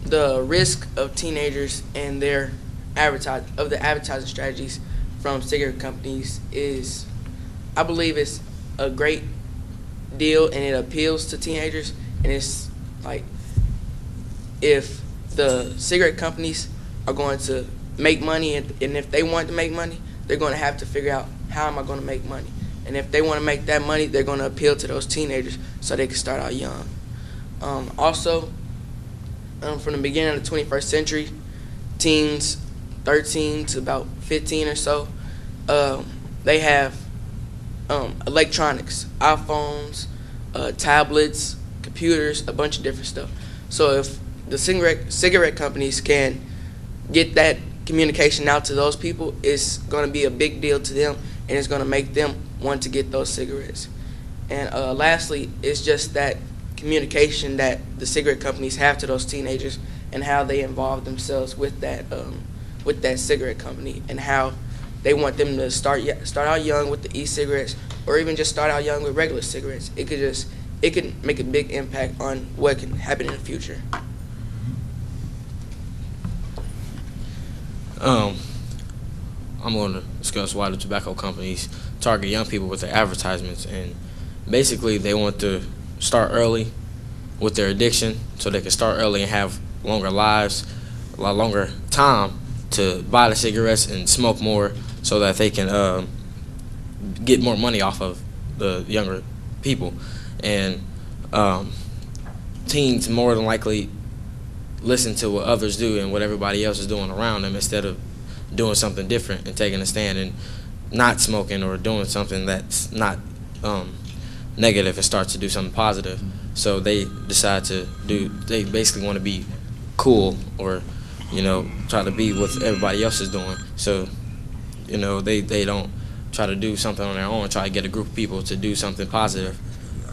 The risk of teenagers and their advertising strategies from cigarette companies is, I believe, it's a great deal, and it appeals to teenagers. And it's like, if the cigarette companies are going to make money, and if they want to make money, they're going to have to figure out how am I going to make money? And if they want to make that money, they're going to appeal to those teenagers so they can start out young. Also, from the beginning of the 21st century, teens 13 to about 15 or so, they have electronics, iPhones, tablets, computers, a bunch of different stuff. So if the cigarette companies can get that communication out to those people, it's going to be a big deal to them, and it's going to make them want to get those cigarettes. And lastly, it's just that communication that the cigarette companies have to those teenagers and how they involve themselves with that cigarette company, and how they want them to start out young with the e-cigarettes, or even just start out young with regular cigarettes. It could make a big impact on what can happen in the future. I'm going to discuss why the tobacco companies target young people with their advertisements, and basically they want to start early with their addiction so they can start early and have longer lives, a lot longer time to buy the cigarettes and smoke more so that they can get more money off of the younger people. And teens more than likely listen to what others do and what everybody else is doing around them instead of doing something different and taking a stand and not smoking or doing something that's not negative and start to do something positive. So they decide to they basically want to be cool, or try to be what everybody else is doing. So they don't try to do something on their own, try to get a group of people to do something positive,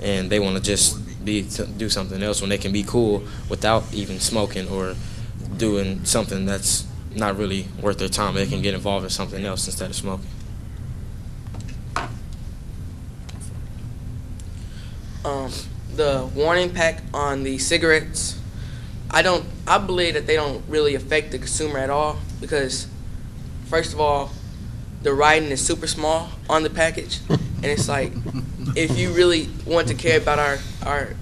and they want to just do something else when they can be cool without even smoking or doing something that's not really worth their time. They can get involved in something else instead of smoking. The warning pack on the cigarettes, I believe that they don't really affect the consumer at all, because first of all, the writing is super small on the package, and it's like, if you really want to care about our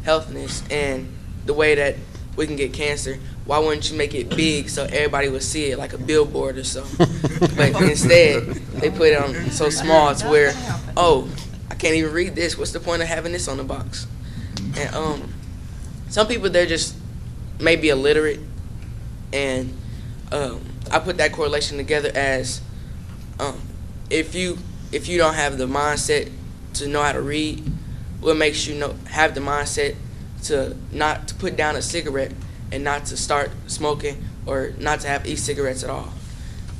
healthness and the way that we can get cancer, why wouldn't you make it big so everybody would see it, like a billboard or something? But instead, they put it on so small to where, oh, I can't even read this. What's the point of having this on the box? And some people, they're just maybe illiterate, and I put that correlation together as if you don't have the mindset to know how to read, what makes you have the mindset to not to put down a cigarette and not to start smoking or not to have e-cigarettes at all.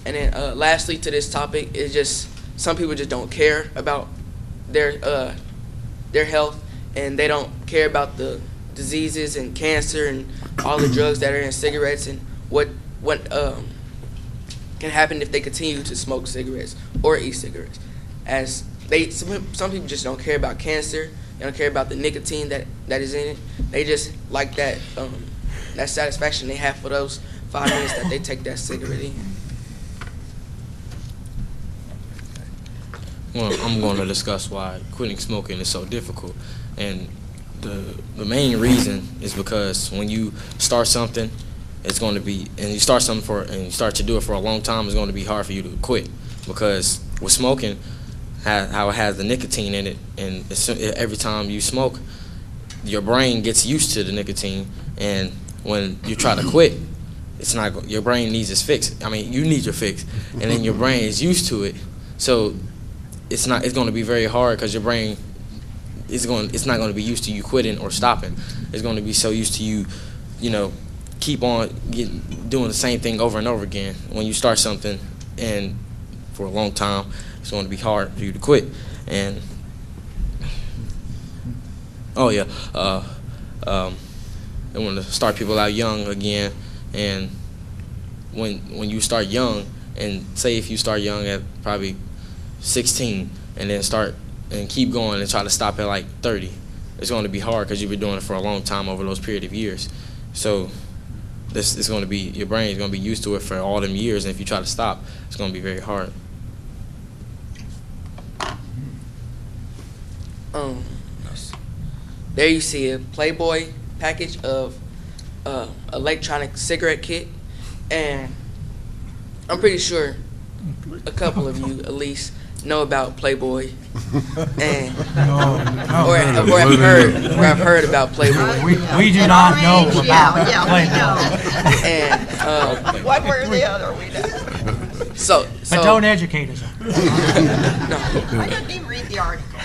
And then lastly to this topic is just some people just don't care about their health, and they don't care about the diseases and cancer and all the drugs that are in cigarettes and what can happen if they continue to smoke cigarettes or e-cigarettes. As some people just don't care about cancer. They don't care about the nicotine that is in it. They just like that satisfaction they have for those 5 minutes that they take that cigarette in. Well, I'm going to discuss why quitting smoking is so difficult, and the main reason is because when you start something, it's going to be, and you start something and you start to do it for a long time, it's going to be hard for you to quit, because with smoking, how it has the nicotine in it, and every time you smoke, your brain gets used to the nicotine, and when you try to quit, it's not, your brain needs its fix. I mean, you need your fix, and then your brain is used to it, so it's going to be very hard, because your brain it's not going to be used to you quitting or stopping. It's going to be so used to you, keep on doing the same thing over and over again. When you start something and for a long time, it's going to be hard for you to quit. And they want to start people out young again. And when you start young, and say if you start young at probably 16 and then start and keep going and try to stop at like 30, it's going to be hard, because you've been doing it for a long time over those period of years. So this is going to be, your brain is going to be used to it for all them years, and if you try to stop, it's going to be very hard. There you see a Playboy package of electronic cigarette kit, and I'm pretty sure a couple of you at least know about Playboy, and or I've heard about Playboy. We do not know about Playboy. And One way or the other, we know. so But don't educate us. I didn't even read the article.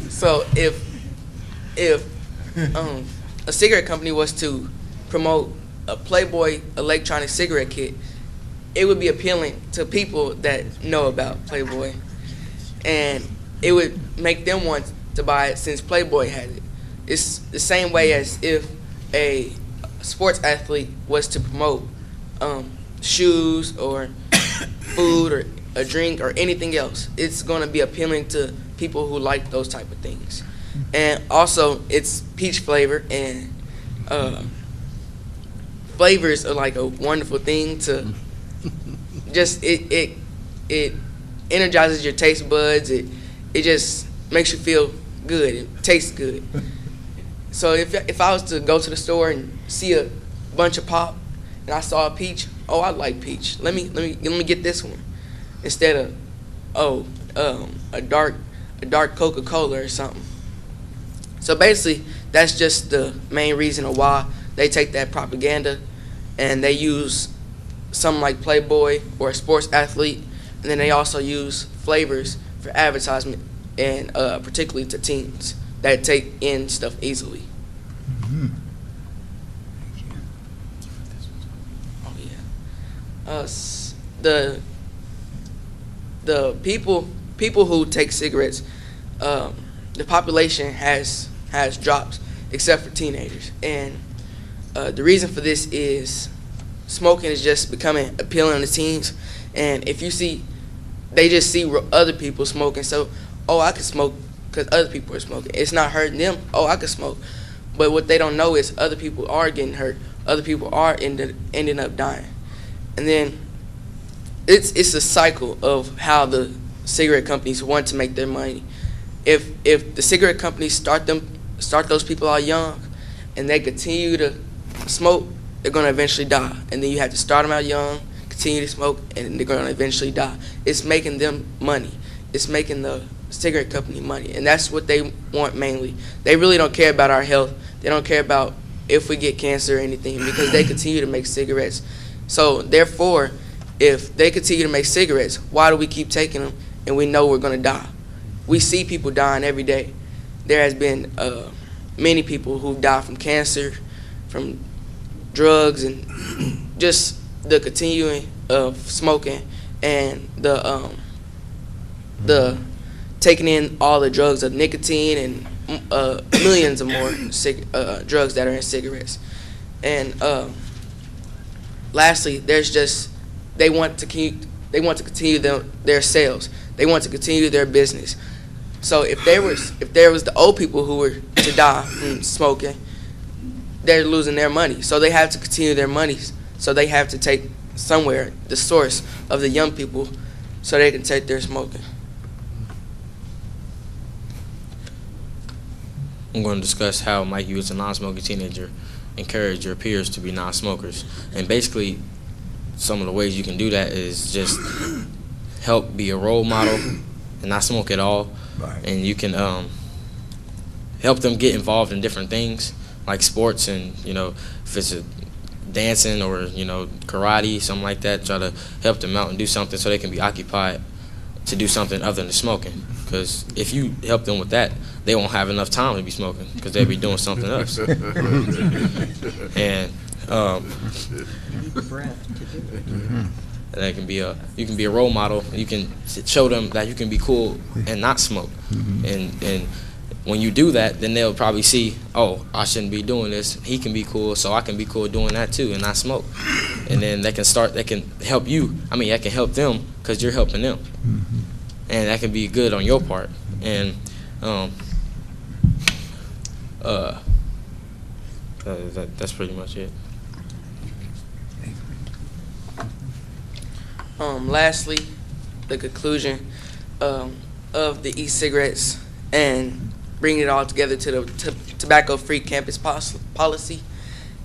So if a cigarette company was to promote a Playboy electronic cigarette kit, it would be appealing to people that know about Playboy, and it would make them want to buy it since Playboy had it. It's the same way as if a sports athlete was to promote shoes or food or a drink or anything else. It's going to be appealing to people who like those type of things. And also, it's peach flavor, and flavors are like a wonderful thing to just it energizes your taste buds. It just makes you feel good. It tastes good. So if I was to go to the store and see a bunch of pop and I saw a peach, oh, I like peach. Let me get this one instead of a dark Coca-Cola or something. So basically, that's just the main reason of why they take that propaganda and they use something like Playboy or a sports athlete, and then they also use flavors for advertisement, and particularly to teens that take in stuff easily. Oh yeah. The people who take cigarettes, the population has dropped except for teenagers, and the reason for this is smoking is just becoming appealing to teens, and if you see, they just see other people smoking, so, oh, I can smoke because other people are smoking. It's not hurting them. Oh, I can smoke. But what they don't know is other people are getting hurt. Other people are ending up dying. And then it's a cycle of how the cigarette companies want to make their money. If the cigarette companies start those people out young and they continue to smoke, they're going to eventually die. And then you have to start them out young, continue to smoke, and they're going to eventually die. It's making them money. It's making the cigarette company money. And that's what they want mainly. They really don't care about our health. They don't care about if we get cancer or anything because they continue to make cigarettes. So therefore, if they continue to make cigarettes, why do we keep taking them and we know we're going to die? We see people dying every day. There has been many people who die from cancer, from drugs, and just the continuing of smoking and the taking in all the drugs of nicotine and millions of more drugs that are in cigarettes. And lastly, there's just they want to continue their sales. They want to continue their business. So if there was the old people who were to die from smoking, they're losing their money. So they have to continue their money. So they have to take somewhere the source of the young people so they can take their smoking. I'm going to discuss how Mike, you as a non-smoking teenager, encourage your peers to be non-smokers. And basically, some of the ways you can do that is just help be a role model and not smoke at all. Right. And you can help them get involved in different things like sports, and if it's dancing or karate, something like that, try to help them out and do something so they can be occupied to do something other than smoking. Because if you help them with that, they won't have enough time to be smoking because they'll be doing something else. And that can be you can be a role model. You can show them that you can be cool and not smoke. And when you do that, then they'll probably see, oh, I shouldn't be doing this. He can be cool, so I can be cool doing that too and not smoke. And then they can help you. I mean, that can help them because you're helping them. And that can be good on your part. And that's pretty much it. Lastly, the conclusion of the e-cigarettes and bringing it all together to the tobacco-free campus policy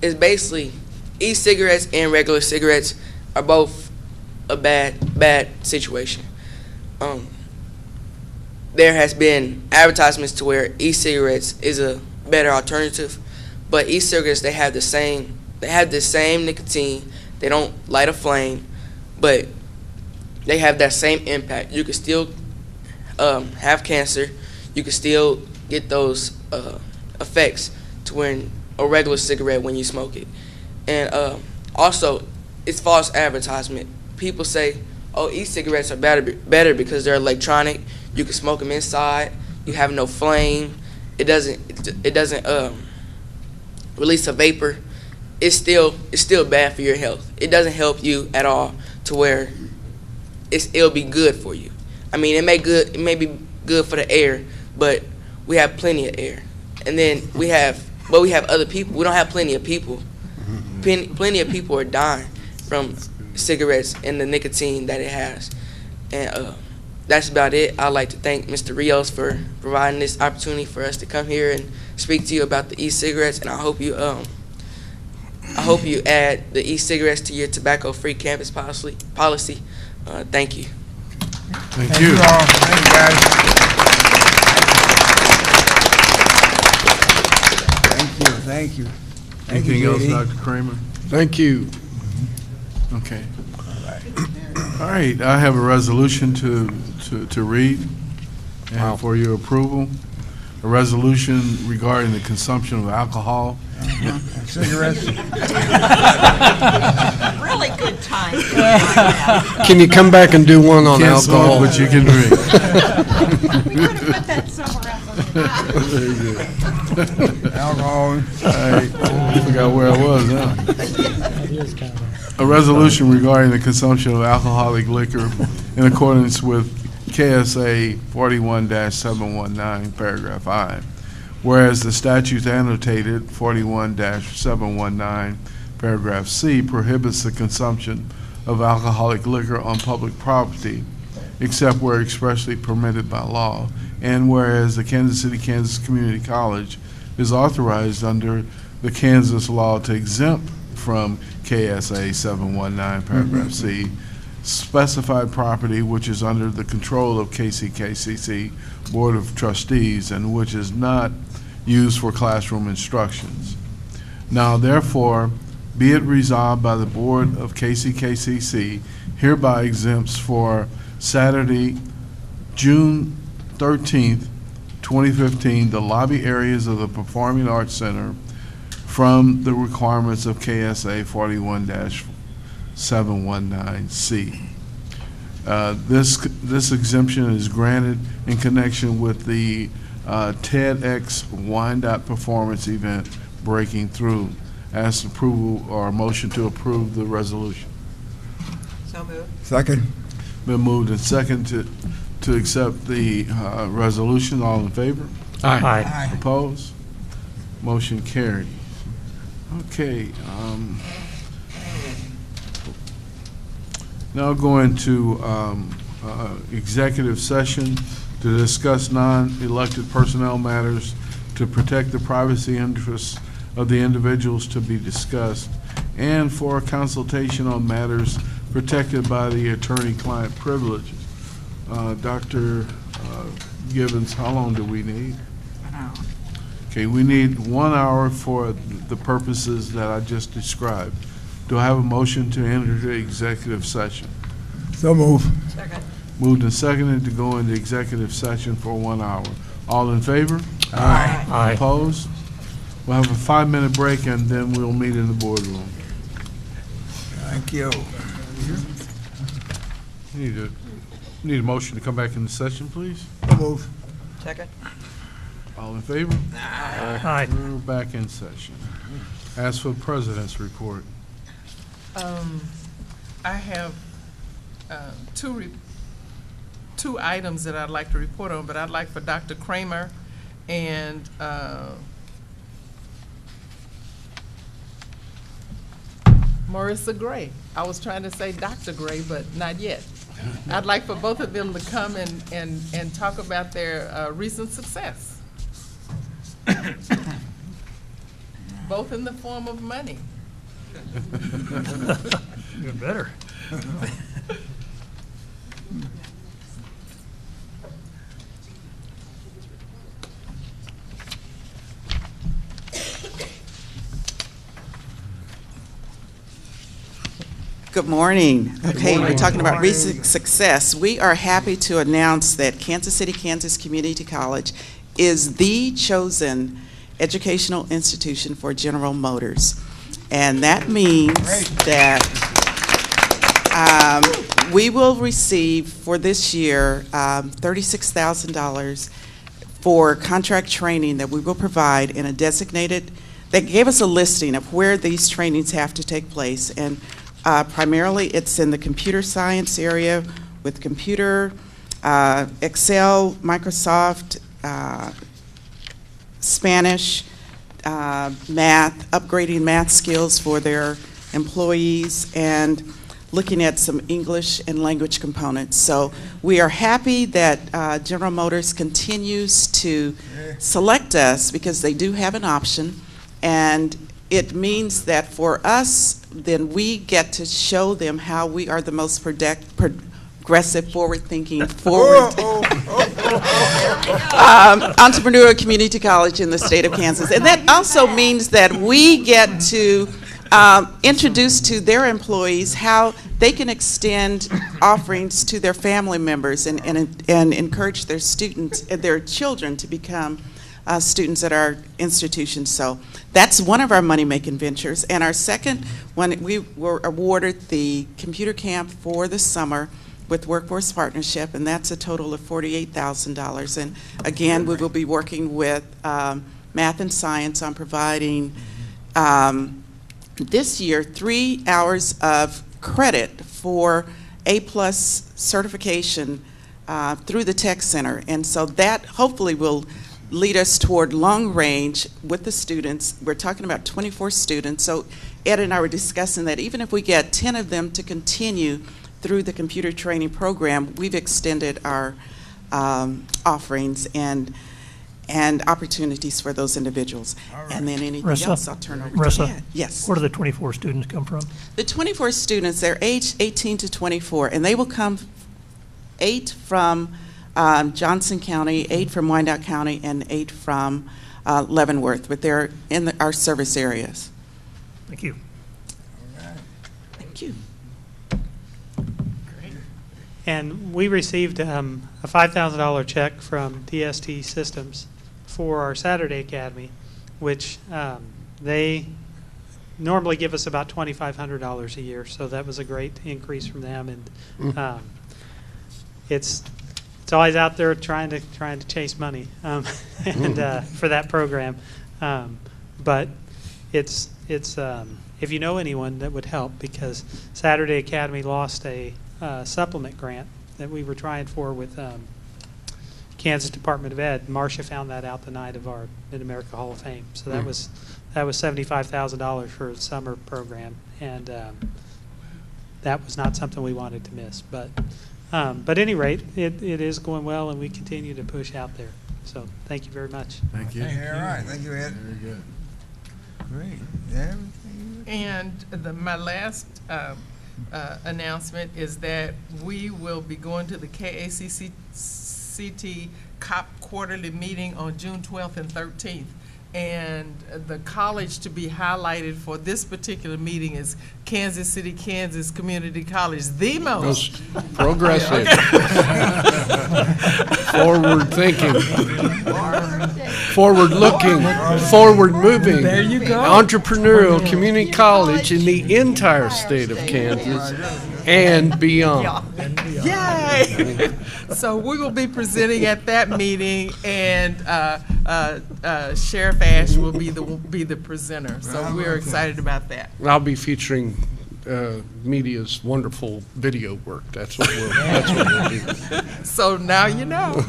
is basically e-cigarettes and regular cigarettes are both a bad situation. There has been advertisements to where e-cigarettes is a better alternative, but e-cigarettes, they have the same nicotine. They don't light a flame, but they have that same impact. You can still have cancer. You can still get those effects to when a regular cigarette when you smoke it. And also, it's false advertisement. People say, oh, e-cigarettes are better because they're electronic. You can smoke them inside. You have no flame. It doesn't release a vapor. It's still bad for your health. It doesn't help you at all to where it'll be good for you. I mean, it may be good for the air, but we have plenty of air. And then we have other people. We don't have plenty of people. Plenty of people are dying from cigarettes and the nicotine that it has. And that's about it. I'd like to thank Mr. Rios for providing this opportunity for us to come here and speak to you about the e-cigarettes. And I hope you add the e-cigarettes to your tobacco-free campus policy. Thank you. Thank you. all. Thank you, guys. Thank you. Anything else, Dr. Kramer? Thank you. Okay. All right, I have a resolution to read and for your approval. A resolution regarding the consumption of alcohol. Cigarettes. Really good time. Can you come back and do one on Can't alcohol? smoke, but you can drink. We gotta put that somewhere else. Very good. Alcohol. All right, I forgot where I was now. A resolution regarding the consumption of alcoholic liquor in accordance with KSA 41-719, paragraph I. Whereas the statute annotated 41-719, paragraph C, prohibits the consumption of alcoholic liquor on public property except where expressly permitted by law, and whereas the Kansas City, Kansas Community College is authorized under the Kansas law to exempt from KSA 719, paragraph C, specified property which is under the control of KCKCC Board of Trustees and which is not used for classroom instructions. Now therefore, be it resolved by the Board of KCKCC hereby exempts for Saturday, June 13th, 2015, the lobby areas of the Performing Arts Center from the requirements of KSA 41-719C. This exemption is granted in connection with the TEDx Wyandotte performance event Breaking Through. Ask approval or a motion to approve the resolution. So moved. Second. Been moved and second to accept the resolution. All in favor? Aye. Opposed? Motion carried. Okay. Now going to executive session to discuss non-elected personnel matters to protect the privacy interests of the individuals to be discussed and for consultation on matters protected by the attorney-client privileges. Dr. Gibbons, how long do we need? An hour. Okay, we need 1 hour for the purposes that I just described. Do I have a motion to enter the executive session? So move. Second. Moved and seconded to go into executive session for 1 hour. All in favor? Aye. Aye. Opposed? We'll have a 5-minute break and then we'll meet in the boardroom. Thank you. Need a motion to come back in the session, please? So move. Second. All in favor? Aye. We're back in session. As for the president's report. I have two items that I'd like to report on, but I'd like for Dr. Kramer and Marissa Gray. I was trying to say Dr. Gray, but not yet. I'd like for both of them to come and talk about their recent success. Both in the form of money. Even better. Good morning. Okay, morning. we're talking Good about morning. recent success. We are happy to announce that Kansas City, Kansas Community College is the chosen educational institution for General Motors. And that means that we will receive for this year $36,000 for contract training that we will provide in a designated, they gave us a listing of where these trainings have to take place. And primarily it's in the computer science area with computer, Excel, Microsoft, Spanish, math, upgrading math skills for their employees, and looking at some English and language components. So we are happy that General Motors continues to select us because they do have an option, and it means that for us, then we get to show them how we are the most progressive, forward-thinking, entrepreneurial community college in the state of Kansas. And that also means that we get to introduce to their employees how they can extend offerings to their family members and encourage their students, their children to become students at our institution. So that's one of our money-making ventures. And our second one, we were awarded the computer camp for the summer with Workforce Partnership, and that's a total of $48,000. And again, we will be working with math and science on providing this year 3 hours of credit for A+ certification through the Tech Center. And so that hopefully will lead us toward long range with the students. We're talking about 24 students. So Ed and I were discussing that even if we get 10 of them to continue through the computer training program, we've extended our offerings and opportunities for those individuals. And then anything else, I'll turn over to Ed. Yes. Where do the 24 students come from? The 24 students, they're aged 18 to 24, and they will come 8 from Johnson County, 8 from Wyandotte County, and 8 from Leavenworth, but they're in our service areas. Thank you. Thank you. And we received a $5,000 check from DST Systems for our Saturday Academy, which they normally give us about $2,500 a year. So that was a great increase from them, and it's always out there trying to chase money and for that program. But it's if you know anyone that would help, because Saturday Academy lost a supplement grant that we were trying for with Kansas Department of Ed. Marcia found that out the night of our Mid-America Hall of Fame. So that was $75,000 for a summer program, and that was not something we wanted to miss. But at any rate, it is going well, and we continue to push out there. So thank you very much. Thank you. All right, thank you, Ed. Very good. Great. Yeah. And my last announcement is that we will be going to the KACCT COP quarterly meeting on June 12th and 13th. And the college to be highlighted for this particular meeting is Kansas City, Kansas Community College, the most progressive, forward-thinking, forward-looking, forward-moving, There you go. entrepreneurial community college in the entire state of Kansas and beyond. Yay! So we will be presenting at that meeting, and Sheriff Ash will be the presenter. So we're excited about that. I'll be featuring media's wonderful video work. That's what we'll do. So now you know.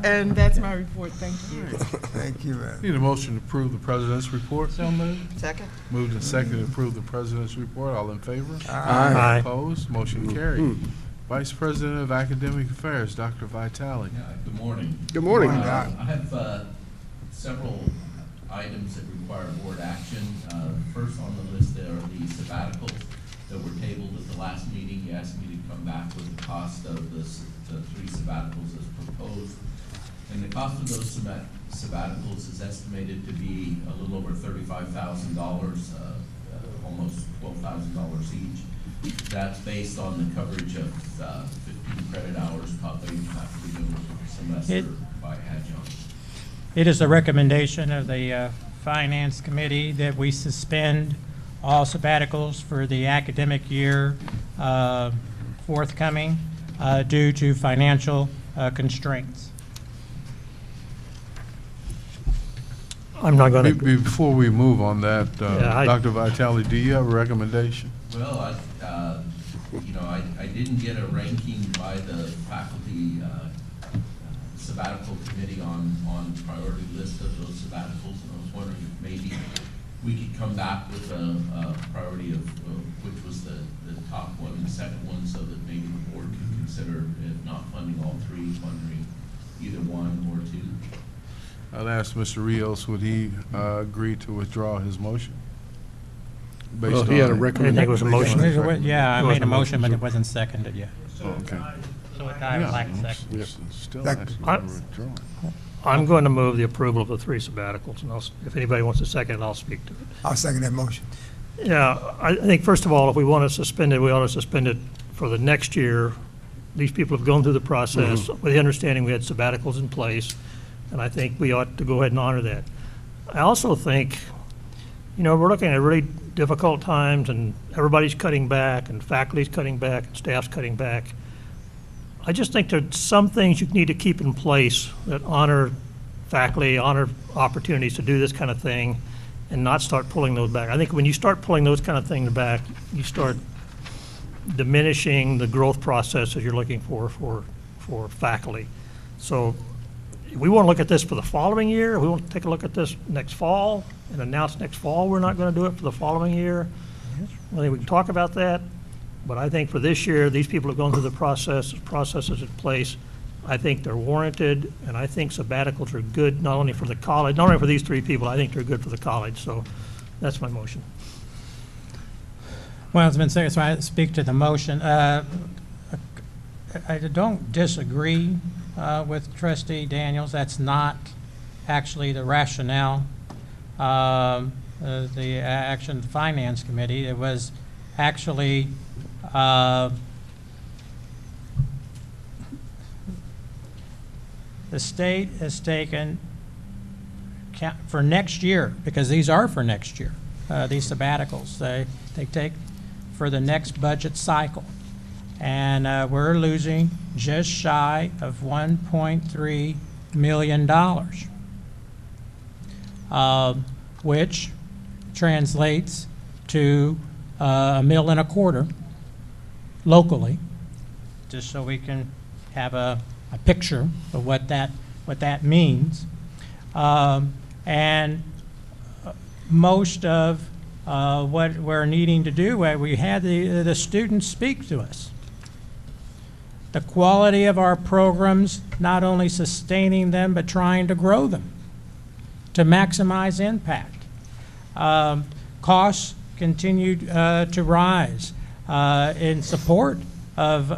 And that's my report. Thank you. Thank you, Ed. Need a motion to approve the president's report? So moved. Second. Moved and seconded to approve the president's report. All in favor? Aye. Aye. Opposed? Motion carried. Vice President of Academic Affairs, Dr. Vitale. Good morning. Good morning. I have several items that require board action. First on the list there are the sabbaticals that were tabled at the last meeting. You asked me to come back with the cost of the 3 sabbaticals as proposed. And the cost of those sabbaticals is estimated to be a little over $35,000, almost $12,000 each. That's based on the coverage of 15 credit hours taught by faculty over the semester by adjuncts. It is the recommendation of the Finance Committee that we suspend all sabbaticals for the academic year forthcoming due to financial constraints. I'm not going to. Before we move on that, Yeah, Dr. Vitale, do you have a recommendation? Well, I didn't get a ranking by the faculty sabbatical committee on priority list of those sabbaticals, and I was wondering if maybe we could come back with a priority of which was the top one and the second one, so that maybe the board could consider, if not funding all three, funding either one or two. I'll ask Mr. Rios, would he agree to withdraw his motion? Well, he had a recommendation. I think it was a motion. Yeah, I made a motion, but it wasn't seconded yet. Oh, okay. So it died of lack of second. Still asking for withdrawal. I'm going to move the approval of the 3 sabbaticals, and if anybody wants to second it, I'll speak to it. I'll second that motion. Yeah, I think first of all, if we want to suspend it, we ought to suspend it for the next year. These people have gone through the process with the understanding we had sabbaticals in place, and I think we ought to go ahead and honor that. I also think, we're looking at really difficult times, and everybody's cutting back, and faculty's cutting back, and staff's cutting back. I just think there's some things you need to keep in place that honor faculty, honor opportunities to do this kind of thing, and not start pulling those back. I think when you start pulling those kind of things back, you start diminishing the growth processes you're looking for faculty. So if we want to look at this for the following year, if we want to take a look at this next fall and announce next fall we're not going to do it for the following year, I think we can talk about that. But I think for this year, these people have gone through the processes in place. I think they're warranted, and I think sabbaticals are good not only for the college, not only for these 3 people, I think they're good for the college. So that's my motion. Well, it's been said, so I speak to the motion. I don't disagree with Trustee Daniels. That's not actually the rationale of the Action Finance Committee. It was actually the state has taken for next year, because these are for next year, these sabbaticals. They take for the next budget cycle. And we're losing just shy of $1.3 million, which translates to $1.25 locally, just so we can have a picture of what that means. And most of what we're needing to do, we had the students speak to us. The quality of our programs, not only sustaining them, but trying to grow them to maximize impact. Costs continue to rise in support of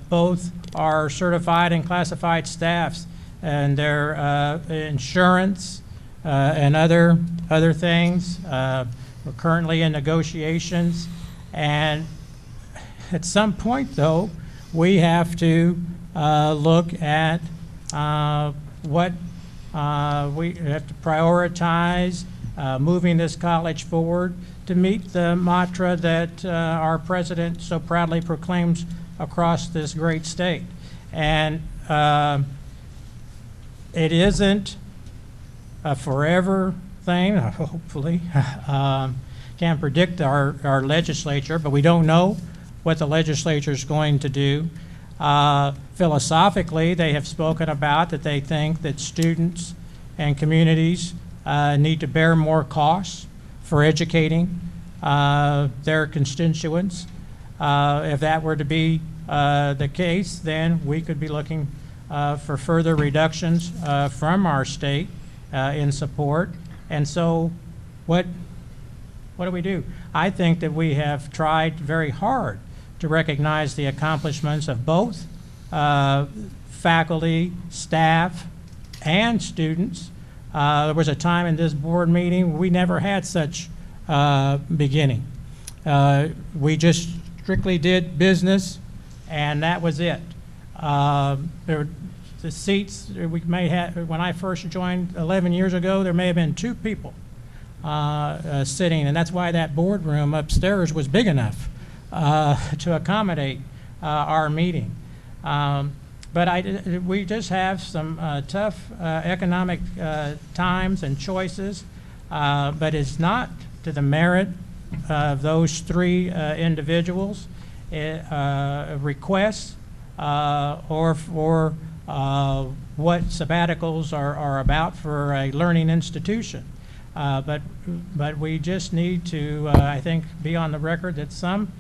both our certified and classified staffs and their insurance and other things. We're currently in negotiations, and at some point, though, we have to look at what we have to prioritize moving this college forward to meet the mantra that our president so proudly proclaims across this great state. And it isn't a forever thing, hopefully. Can't predict our legislature, but we don't know what the legislature is going to do. Philosophically, they have spoken about that they think that students and communities need to bear more costs for educating their constituents. If that were to be the case, then we could be looking for further reductions from our state in support. And so what do we do? I think that we have tried very hard to recognize the accomplishments of both faculty, staff, and students. There was a time in this board meeting we never had such beginning. We just strictly did business, and that was it. The seats, we may have, when I first joined 11 years ago, there may have been 2 people sitting, and that's why that boardroom upstairs was big enough to accommodate our meeting. But we just have some tough economic times and choices, but it's not to the merit of those 3 individuals' requests or for what sabbaticals are about for a learning institution. But we just need to, I think, be on the record that some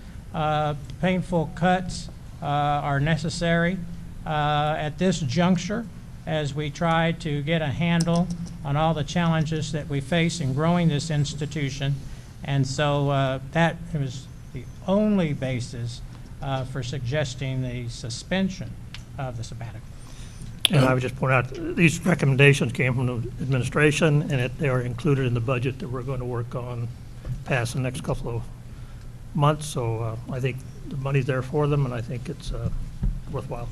painful cuts are necessary at this juncture as we try to get a handle on all the challenges that we face in growing this institution. And so that was the only basis for suggesting the suspension of the sabbatical. And I would just point out, these recommendations came from the administration, and they are included in the budget that we're going to work on past the next couple of months. So I think the money's there for them, and I think it's worthwhile.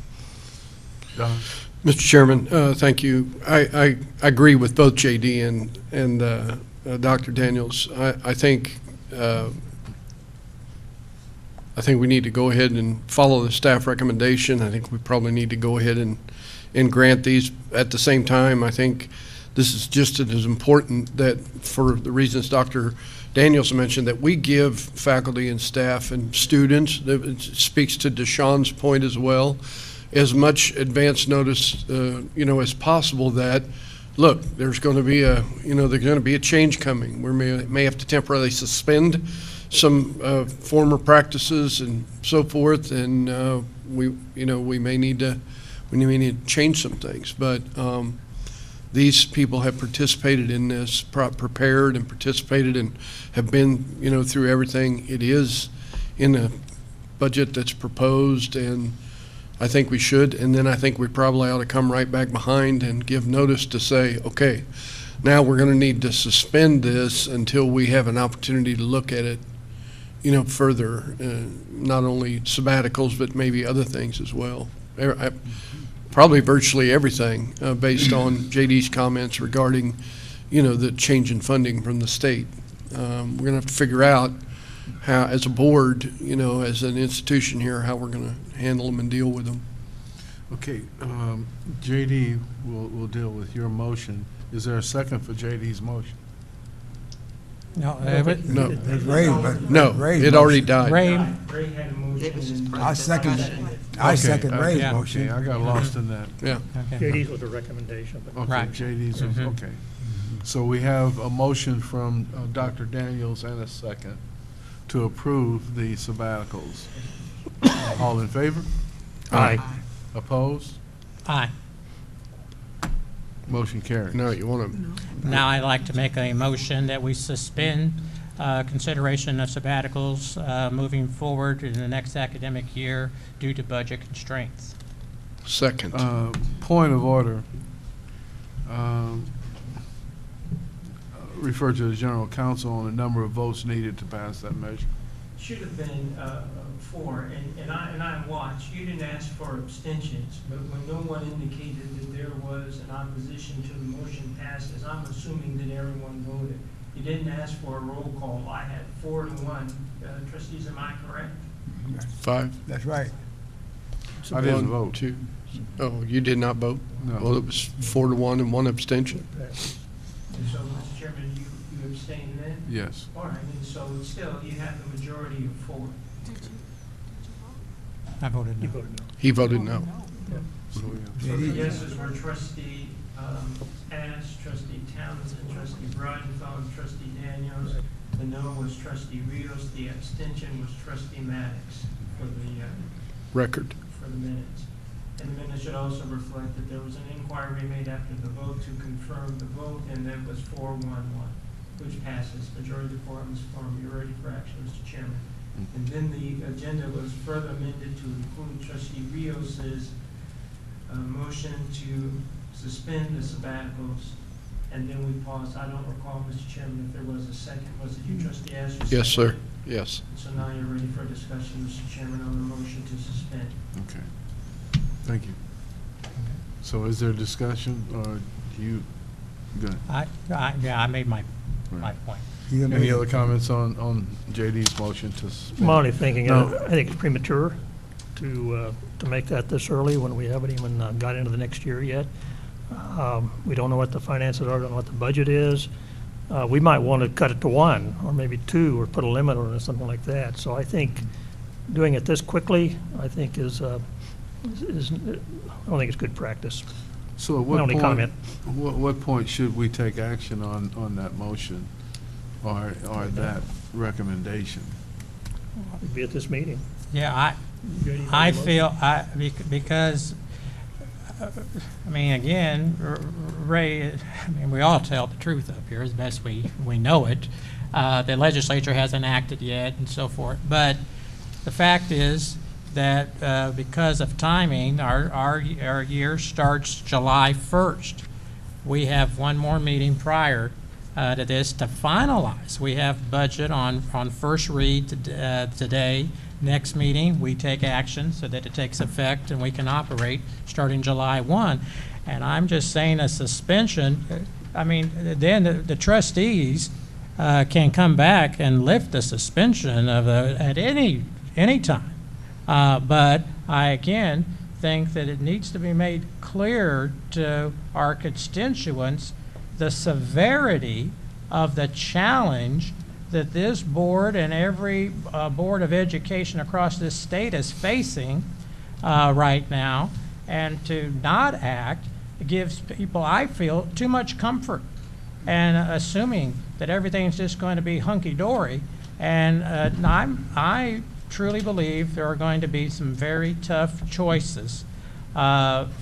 Don? Mr. Chairman, thank you. I agree with both J.D. and Dr. Daniels. I think we need to go ahead and follow the staff recommendation. I think we probably need to go ahead and grant these. At the same time, I think this is just as important that, for the reasons Dr. Daniels mentioned, that we give faculty and staff and students, it speaks to Deshaun's point as well, as much advance notice, as possible that, look, there's going to be a change coming. We may have to temporarily suspend some former practices and so forth, and we may need to change some things. But these people have participated in this, prepared and participated, and have been through everything. It is in a budget that's proposed, and I think we should, and then I think we probably ought to come right back behind and give notice to say, okay, now we're going to need to suspend this until we have an opportunity to look at it, further, not only sabbaticals, but maybe other things as well. Probably virtually everything based on JD's comments regarding, the change in funding from the state. We're going to have to figure out how, as a board, as an institution here, how we're going to handle them and deal with them. Okay, JD will deal with your motion. Is there a second for JD's motion? No, No. It's Ray, but No, Ray's it already motion. died. Ray had a motion. I second Ray's yeah. motion. Okay, I got lost in that. Yeah. Okay. JD's was a recommendation, but Okay, Right. JD's, okay. So we have a motion from Dr. Daniels and a second to approve the sabbaticals. All in favor? Aye. Opposed? Aye. Motion carried. No, you want to, Now I'd like to make a motion that we suspend consideration of sabbaticals moving forward in the next academic year due to budget constraints. second. Point of order. Refer to the general counsel on the number of votes needed to pass that measure. Should have been 4, and I watched. You didn't ask for abstentions, but when no one indicated that there was an opposition to the motion passes, I'm assuming that everyone voted. You didn't ask for a roll call. I had 4-1. Trustees, am I correct? 5. That's right. I didn't vote. 2. Oh, you did not vote? No. Well, it was 4-1 and 1 abstention. And so, Mr. Chairman, you abstained then? Yes. All right, and so still, you have the majority of 4. I voted no. He voted no. So we have- So the yeses were trustee Ash, trustee Townsend, trustee Bridenfeld, trustee Daniels. The no was trustee Rios. The abstention was trustee Maddox for Record. the minutes. And the minutes should also reflect that there was an inquiry made after the vote to confirm the vote, and that was 4-1-1, which passes. Majority of the quorum is formed. You're ready for action, Mr. Chairman. And then the agenda was further amended to include trustee Rios's motion to suspend the sabbaticals, and then we paused. I don't recall, Mr. Chairman, if there was a second. Was it you, trustee Asher? Yes, sir. Yes. So now you're ready for discussion, Mr. Chairman, on the motion to suspend. Okay. Thank you. So is there discussion, or do you, go ahead. Yeah, I made my point. Any other comments on JD's motion to suspend? I'm only thinking, No. I think it's premature to make that this early when we haven't even got into the next year yet. We don't know what the finances are, don't know what the budget is. We might want to cut it to 1 or maybe 2 or put a limit on it or something like that. So I think doing it this quickly, I think is I don't think it's good practice. So at My only comment. what point should we take action on that motion or that recommendation? It'd be at this meeting. Yeah, I feel, because, I mean, again, Ray, I mean, we all tell the truth up here as best we know it. The legislature hasn't acted yet and so forth. But the fact is that because of timing, our year starts July 1st. We have one more meeting prior to this to finalize. We have budget on first read today. Next meeting, we take action so that it takes effect and we can operate starting July 1. And I'm just saying a suspension, I mean, then the trustees can come back and lift the suspension of at any time. But I, again, think that it needs to be made clear to our constituents the severity of the challenge that this board and every board of education across this state is facing right now, and to not act gives people, I feel, too much comfort, and assuming that everything's just going to be hunky-dory. And I truly believe there are going to be some very tough choices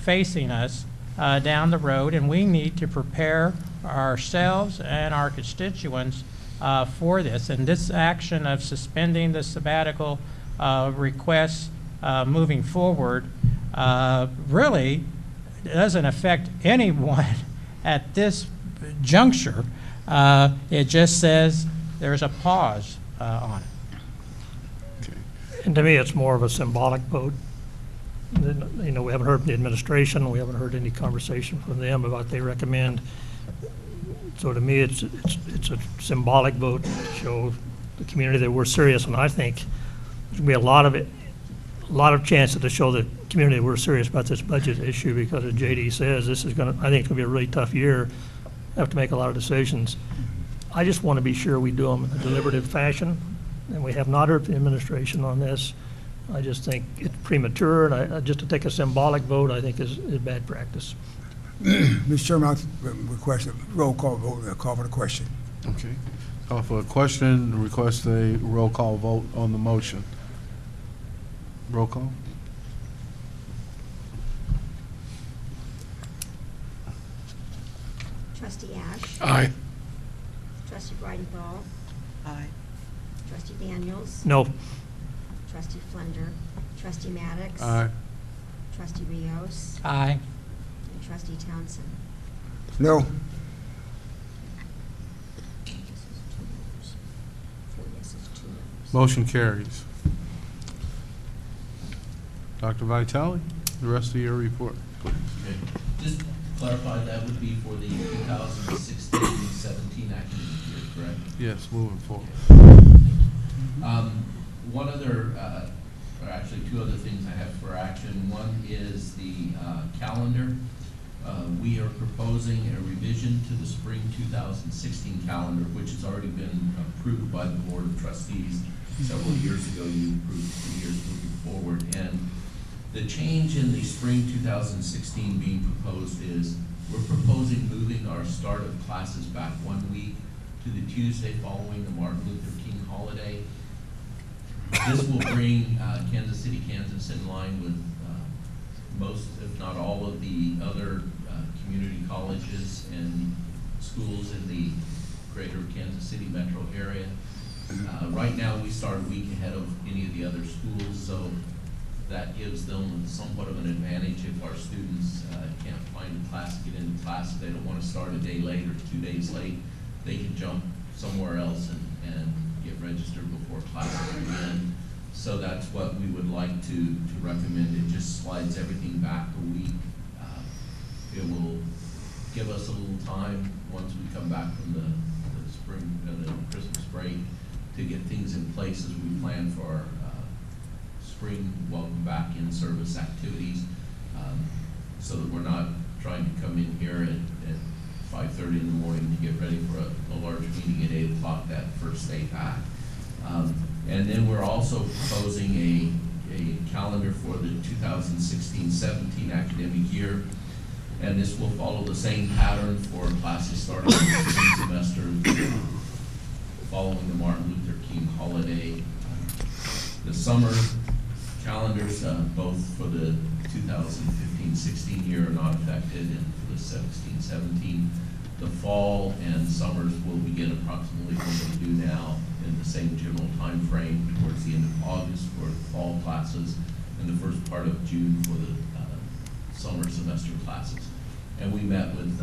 facing us down the road, and we need to prepare ourselves and our constituents for this. And this action of suspending the sabbatical requests moving forward really doesn't affect anyone at this juncture. It just says there's a pause on it. And to me, it's more of a symbolic vote. You know, we haven't heard from the administration, we haven't heard any conversation from them about what they recommend. So to me, it's a symbolic vote to show the community that we're serious, and I think there's going to be a lot of chances to show the community we're serious about this budget issue, because as JD says, this is going to, I think it's going to be a really tough year. Have to make a lot of decisions. I just want to be sure we do them in a deliberative fashion, and we have not heard from the administration on this. I just think it's premature, and just to take a symbolic vote, I think is bad practice. Mr. Chairman, I request a roll call vote, call for the question. Okay. Call for a question, request a roll call vote on the motion. Roll call? Trustee Ash. Aye. Trustee Breidenthal. Aye. Trustee Daniels. No. Trustee Flender. Trustee Maddox. Aye. Trustee Rios. Aye. And Trustee Townsend. No. 4 yeses, 2 noes. Motion carries. Dr. Vitale, the rest of your report, please. Okay. Just clarify, that would be for the 2016-17 academic year, correct? Yes, moving forward. One other, or actually 2 other things I have for action. One is the calendar. We are proposing a revision to the spring 2016 calendar, which has already been approved by the Board of Trustees several years ago. You approved 2 years moving forward. And the change in the spring 2016 being proposed is we're proposing moving our start of classes back 1 week to the Tuesday following the Martin Luther King holiday. This will bring Kansas City, Kansas in line with most, if not all, of the other community colleges and schools in the greater Kansas City metro area. Right now, we start a week ahead of any of the other schools, so that gives them somewhat of an advantage if our students can't find a class, get into class, if they don't want to start a day late or 2 days late, they can jump somewhere else and get registered before classes begin. So that's what we would like to recommend. It just slides everything back a week. It will give us a little time once we come back from the spring, the Christmas break, to get things in place as we plan for our spring welcome back in service activities, so that we're not trying to come in here at 5:30 in the morning to get ready for a large meeting at 8 o'clock that first day back. And then we're also proposing a calendar for the 2016-17 academic year. And this will follow the same pattern for classes starting in the spring semester following the Martin Luther King holiday. The summer calendars, both for the 2015-16 year, are not affected, and for the 16-17, the fall and summers will begin approximately when they do now, in the same general time frame towards the end of August for fall classes and the first part of June for the summer semester classes. And we met with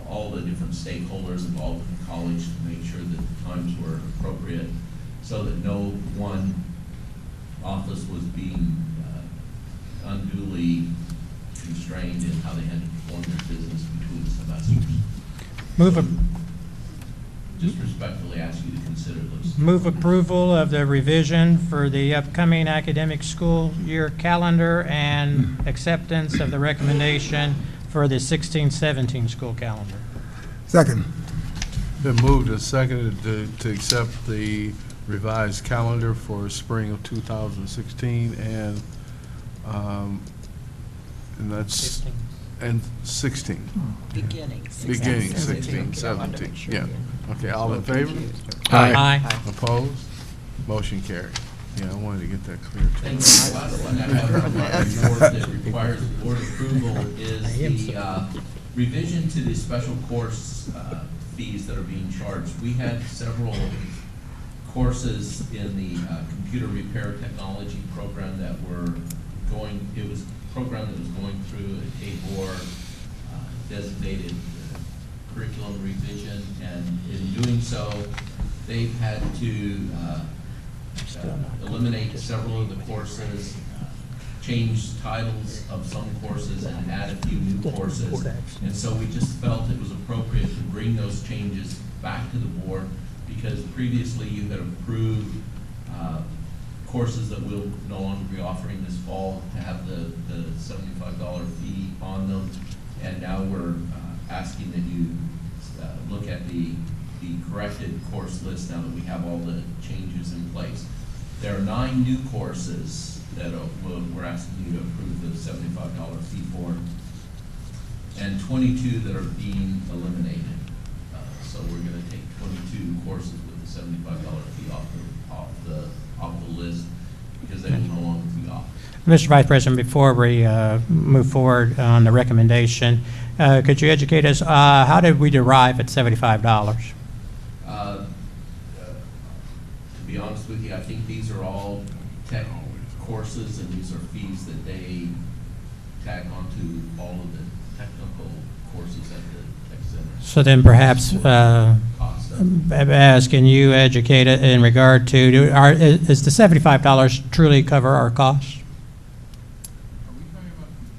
all the different stakeholders involved in the college to make sure that the times were appropriate so that no one office was being unduly constrained in how they had to perform their business between semesters. Just respectfully ask you to consider those. Move approval of the revision for the upcoming academic school year calendar and acceptance of the recommendation for the 16-17 school calendar. Second. Been moved and seconded to accept the revised calendar for spring of 2016 and that's 16. and 16. Beginning. Beginning 16, 17. Yeah. Okay. All in favor? Aye. Opposed? Motion carried. Yeah, I wanted to get that clear too. And the last one I have on my report that requires board approval is the revision to the special course fees that are being charged. We had several courses in the computer repair technology program that were going, it was a program that was going through a KBOR designated curriculum revision, and in doing so, they've had to eliminate several of the courses, change titles of some courses, and add a few new courses. And so we just felt it was appropriate to bring those changes back to the board, because previously you had approved courses that we'll no longer be offering this fall to have the $75 fee on them. And now we're asking that you look at the corrected course list now that we have all the changes in place. There are 9 new courses that we're asking you to approve the $75 fee for, and 22 that are being eliminated. So we're going to take 22 courses with the $75 fee off the list because they will no longer be offered. Mr. Vice President, before we move forward on the recommendation, could you educate us, how did we derive at $75? To be honest with you, I think these are all tech courses, and these are fees that they tack onto all of the technical courses at the tech center. So then perhaps can you educate it in regard to, is the $75 truly cover our costs?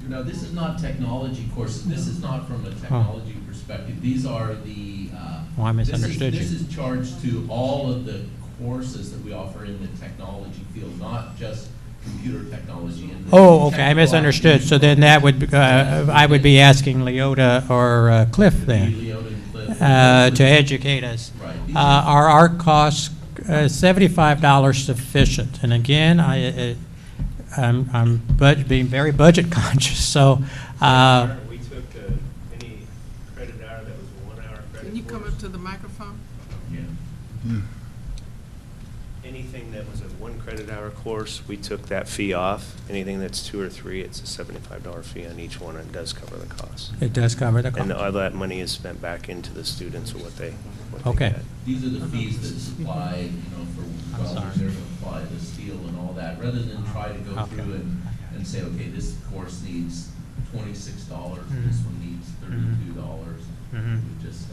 No, this is not technology courses. This is not from a technology perspective. These are the, Well, I misunderstood this you. is charged to all of the courses that we offer in the technology field, not just computer technology. And Oh, okay, I misunderstood. So then that would, I would be asking Leota or Cliff then to educate us. Right. Are our costs $75 sufficient? And again, I'm being very budget conscious, so. We took any credit hour that was a 1 hour credit. Can you come up to the microphone? Yeah. Anything that was a 1 credit hour course, we took that fee off. Anything that's 2 or 3, it's a $75 fee on each one, and it does cover the cost. It does cover the cost. And all that money is spent back into the students or what they Okay. get. These are the fees that supply, for welders, they're going to apply the steel and all that, rather than try to go through and say, okay, this course needs $26, and this one needs $32. We just,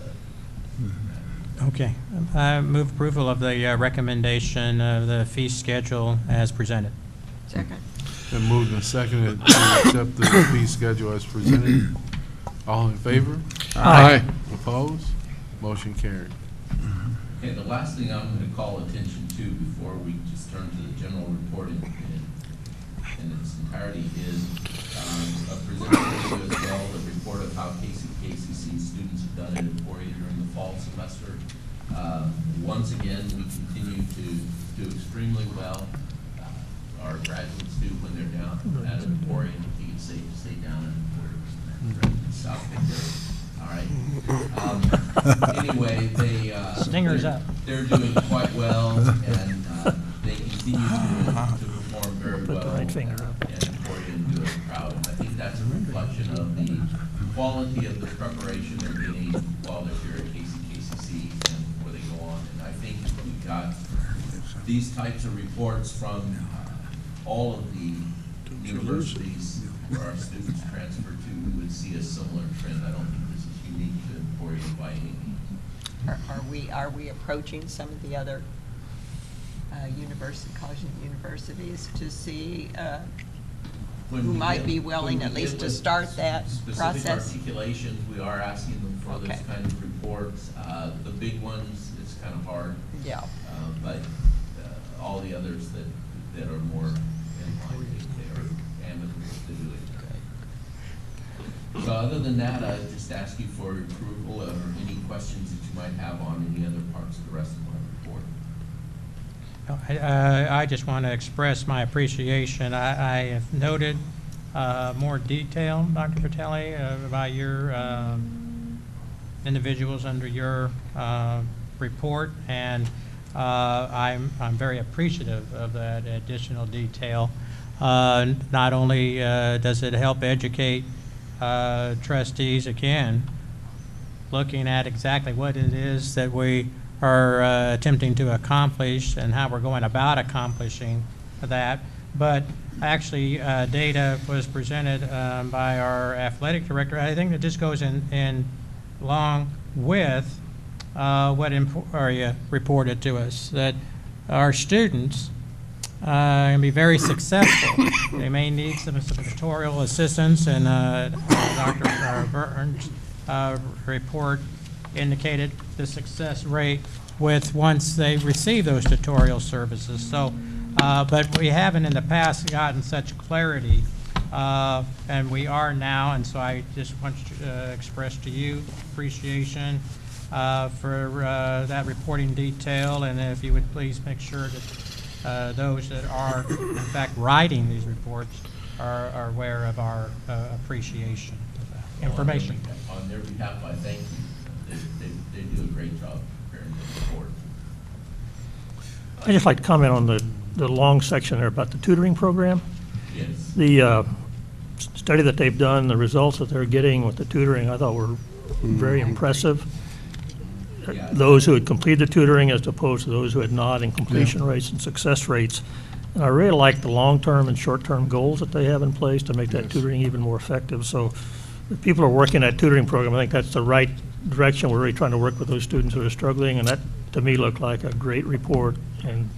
Okay. I move approval of the recommendation of the fee schedule as presented. Second. Been moved and seconded to accept the fee schedule as presented. All in favor? Aye. Opposed? Motion carried. Okay, the last thing I'm going to call attention to before we just turn to the general report in its entirety is presented to you as well the report of how KCC students have done at Emporia during the fall semester. Once again, we continue to do extremely well. Our graduates do when they're down at Emporia. You can stay down at Emporia. South Victoria. All right. Anyway, Stinger's up. They're doing quite well, and they continue to perform very well. Put the right finger up. And Emporia and do it proud. And I think that's a reflection of the quality of the preparation they're getting while they're here at KCC and before they go on. And I think if we got these types of reports from all of the universities where our students transfer to, we would see a similar trend. I don't think this is unique to Emporia by any means. Are we approaching some of the other college and universities to see who might be willing at least to start that process? Specific articulations, we are asking them for those kind of reports. The big ones, it's kind of hard. Yeah. But all the others that are more in line, they are amicable to do it. So other than that, I just ask you for approval or any questions that you might have on any other parts of the rest of my report. I just want to express my appreciation. I have noted more detail, Dr. Fratelli, about your individuals under your report, and I'm very appreciative of that additional detail. Not only does it help educate trustees, again, looking at exactly what it is that we are attempting to accomplish and how we're going about accomplishing that. But actually, data was presented by our athletic director. I think that just goes in along with what Emporia reported to us, that our students can be very successful. They may need some tutorial assistance, and Dr. Burton's report indicated the success rate with once they receive those tutorial services. So, but we haven't in the past gotten such clarity, and we are now, and so I just want to express to you appreciation for that reporting detail, and if you would please make sure that those that are in fact writing these reports are aware of our appreciation of that information. On their behalf, I thank you. They do a great job preparing the report. I'd just like to comment on the long section there about the tutoring program. Yes. The study that they've done, the results that they're getting with the tutoring, I thought were very impressive. Yeah. Those who had completed the tutoring as opposed to those who had not, in completion rates and success rates. And I really like the long-term and short-term goals that they have in place to make that tutoring even more effective. So if people are working that tutoring program, I think that's the right direction. We're really trying to work with those students who are struggling, and that, to me, looked like a great report and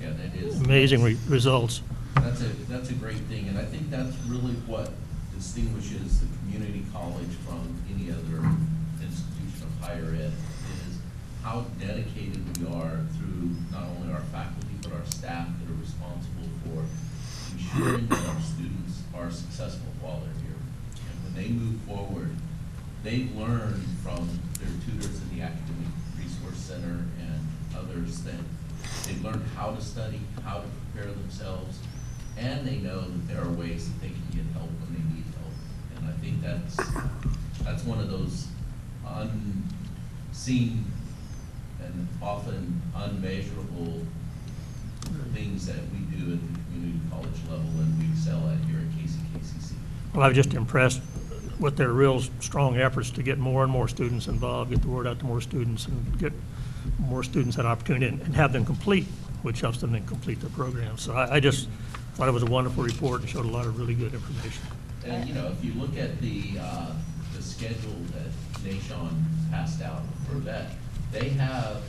amazing results. That's a great thing, and I think that's really what distinguishes the community college from any other institution of higher ed, is how dedicated we are through not only our faculty, but our staff that are responsible for ensuring that our students are successful while they're here. And when they move forward, they learn from their tutors in the Academic Resource Center and others that they learn how to study, how to prepare themselves, and they know that there are ways that they can get help when they need help. And I think that's one of those unseen and often unmeasurable things that we do at the community college level and we excel at here at KCC. Well, I was just impressed with their real strong efforts to get more and more students involved, get the word out to more students, and get more students that opportunity and have them complete, which helps them then complete their program. So I just thought it was a wonderful report and showed a lot of really good information. And you know, if you look at the schedule that Nashon passed out for that, they have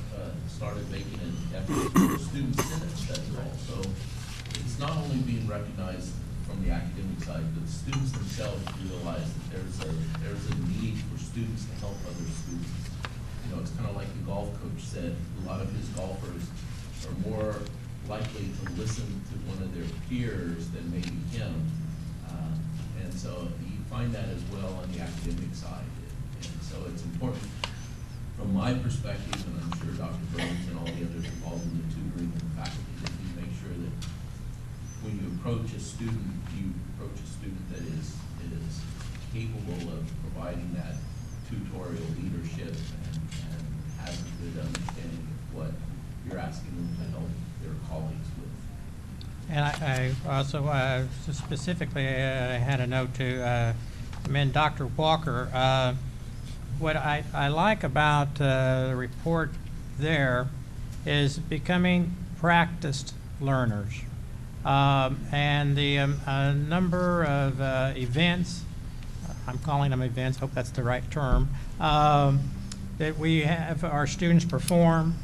started making an effort for student senate studies also. It's not only being recognized from the academic side, but students themselves realize that there's a need for students to help other students. You know, it's kind of like the golf coach said, a lot of his golfers are more likely to listen to one of their peers than maybe him. And so you find that as well on the academic side. And so it's important from my perspective, and I'm sure Dr. Burns and all the others involved in the tutoring and faculty, that you make sure that when you approach a student that is capable of providing that tutorial leadership and has a good understanding of what you're asking them to help their colleagues with. And I also specifically had a note to commend Dr. Walker. What I like about the report there is becoming practiced learners. And the number of events, I'm calling them events, hope that's the right term, that we have our students perform,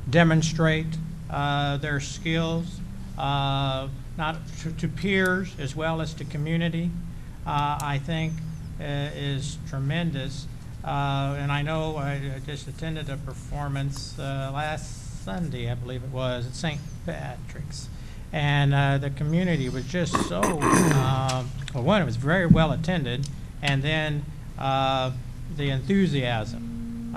demonstrate their skills, not to peers as well as to community, I think is tremendous. And I know I just attended a performance last Sunday, I believe it was, at St. Patrick's. And the community was just so, well, one, it was very well attended, and then the enthusiasm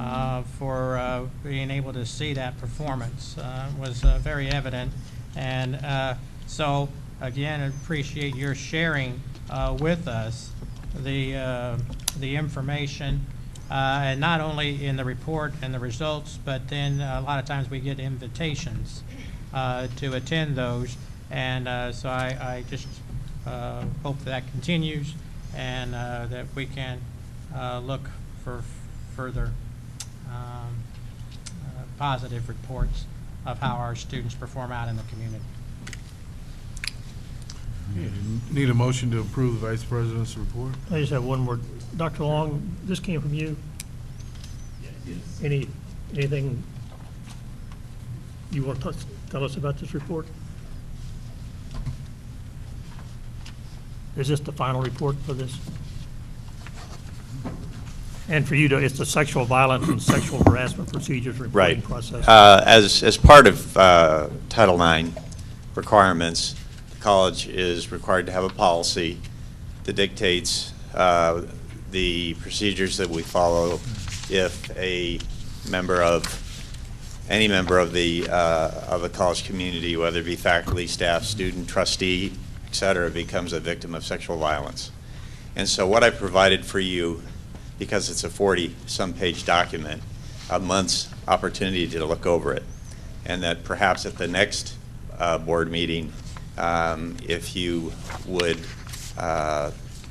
for being able to see that performance was very evident. And so, again, I appreciate your sharing with us the information, and not only in the report and the results, but then a lot of times we get invitations to attend those. And so I just hope that continues, and that we can look for further positive reports of how our students perform out in the community. Need a motion to approve the Vice President's report? I just have one more. Dr. Long, this came from you? Yes. Anything you want to tell us about this report? Is this the final report for this? And for you to, it's the sexual violence and sexual harassment procedures reporting process. As part of Title IX requirements, the college is required to have a policy that dictates the procedures that we follow if any member of the college community, whether it be faculty, staff, student, trustee, et cetera, becomes a victim of sexual violence. And so what I provided for you, because it's a 40-some page document, a month's opportunity to look over it, and that perhaps at the next board meeting, if you would,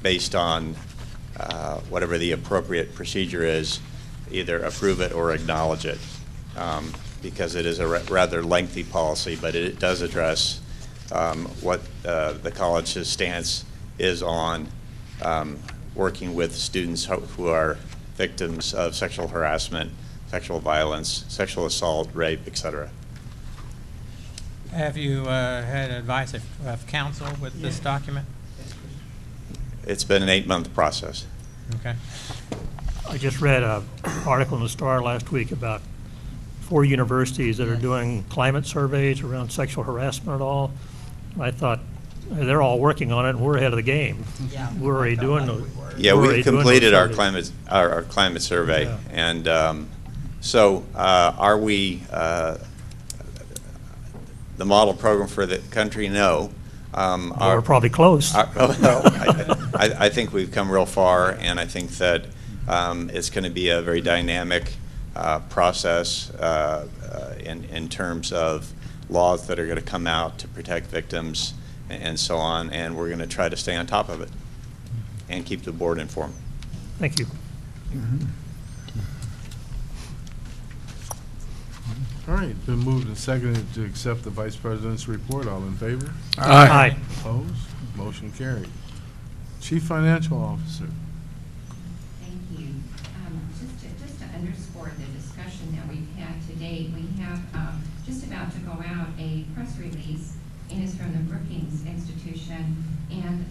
based on whatever the appropriate procedure is, either approve it or acknowledge it, because it is a rather lengthy policy, but it does address what the college's stance is on working with students who are victims of sexual harassment, sexual violence, sexual assault, rape, etc. Have you had advice of counsel with this document? It's been an 8-month process. Okay. I just read an article in the Star last week about 4 universities that are doing climate surveys around sexual harassment and all. I thought, they're all working on it, and we're ahead of the game. Yeah. We're already doing those. Yeah, we've completed our climate survey, Yeah. and so are we the model program for the country? No. We're probably close. I think we've come real far, and I think that it's going to be a very dynamic process in terms of laws that are going to come out to protect victims and so on, and we're going to try to stay on top of it and keep the board informed. Thank you. All right, been moved and seconded to accept the Vice President's report. All in favor? Aye. Opposed? Motion carried. Chief Financial Officer. Thank you. Just to underscore the discussion that we've had today. We have just about to go out a press release, and it's from the Brookings Institution, and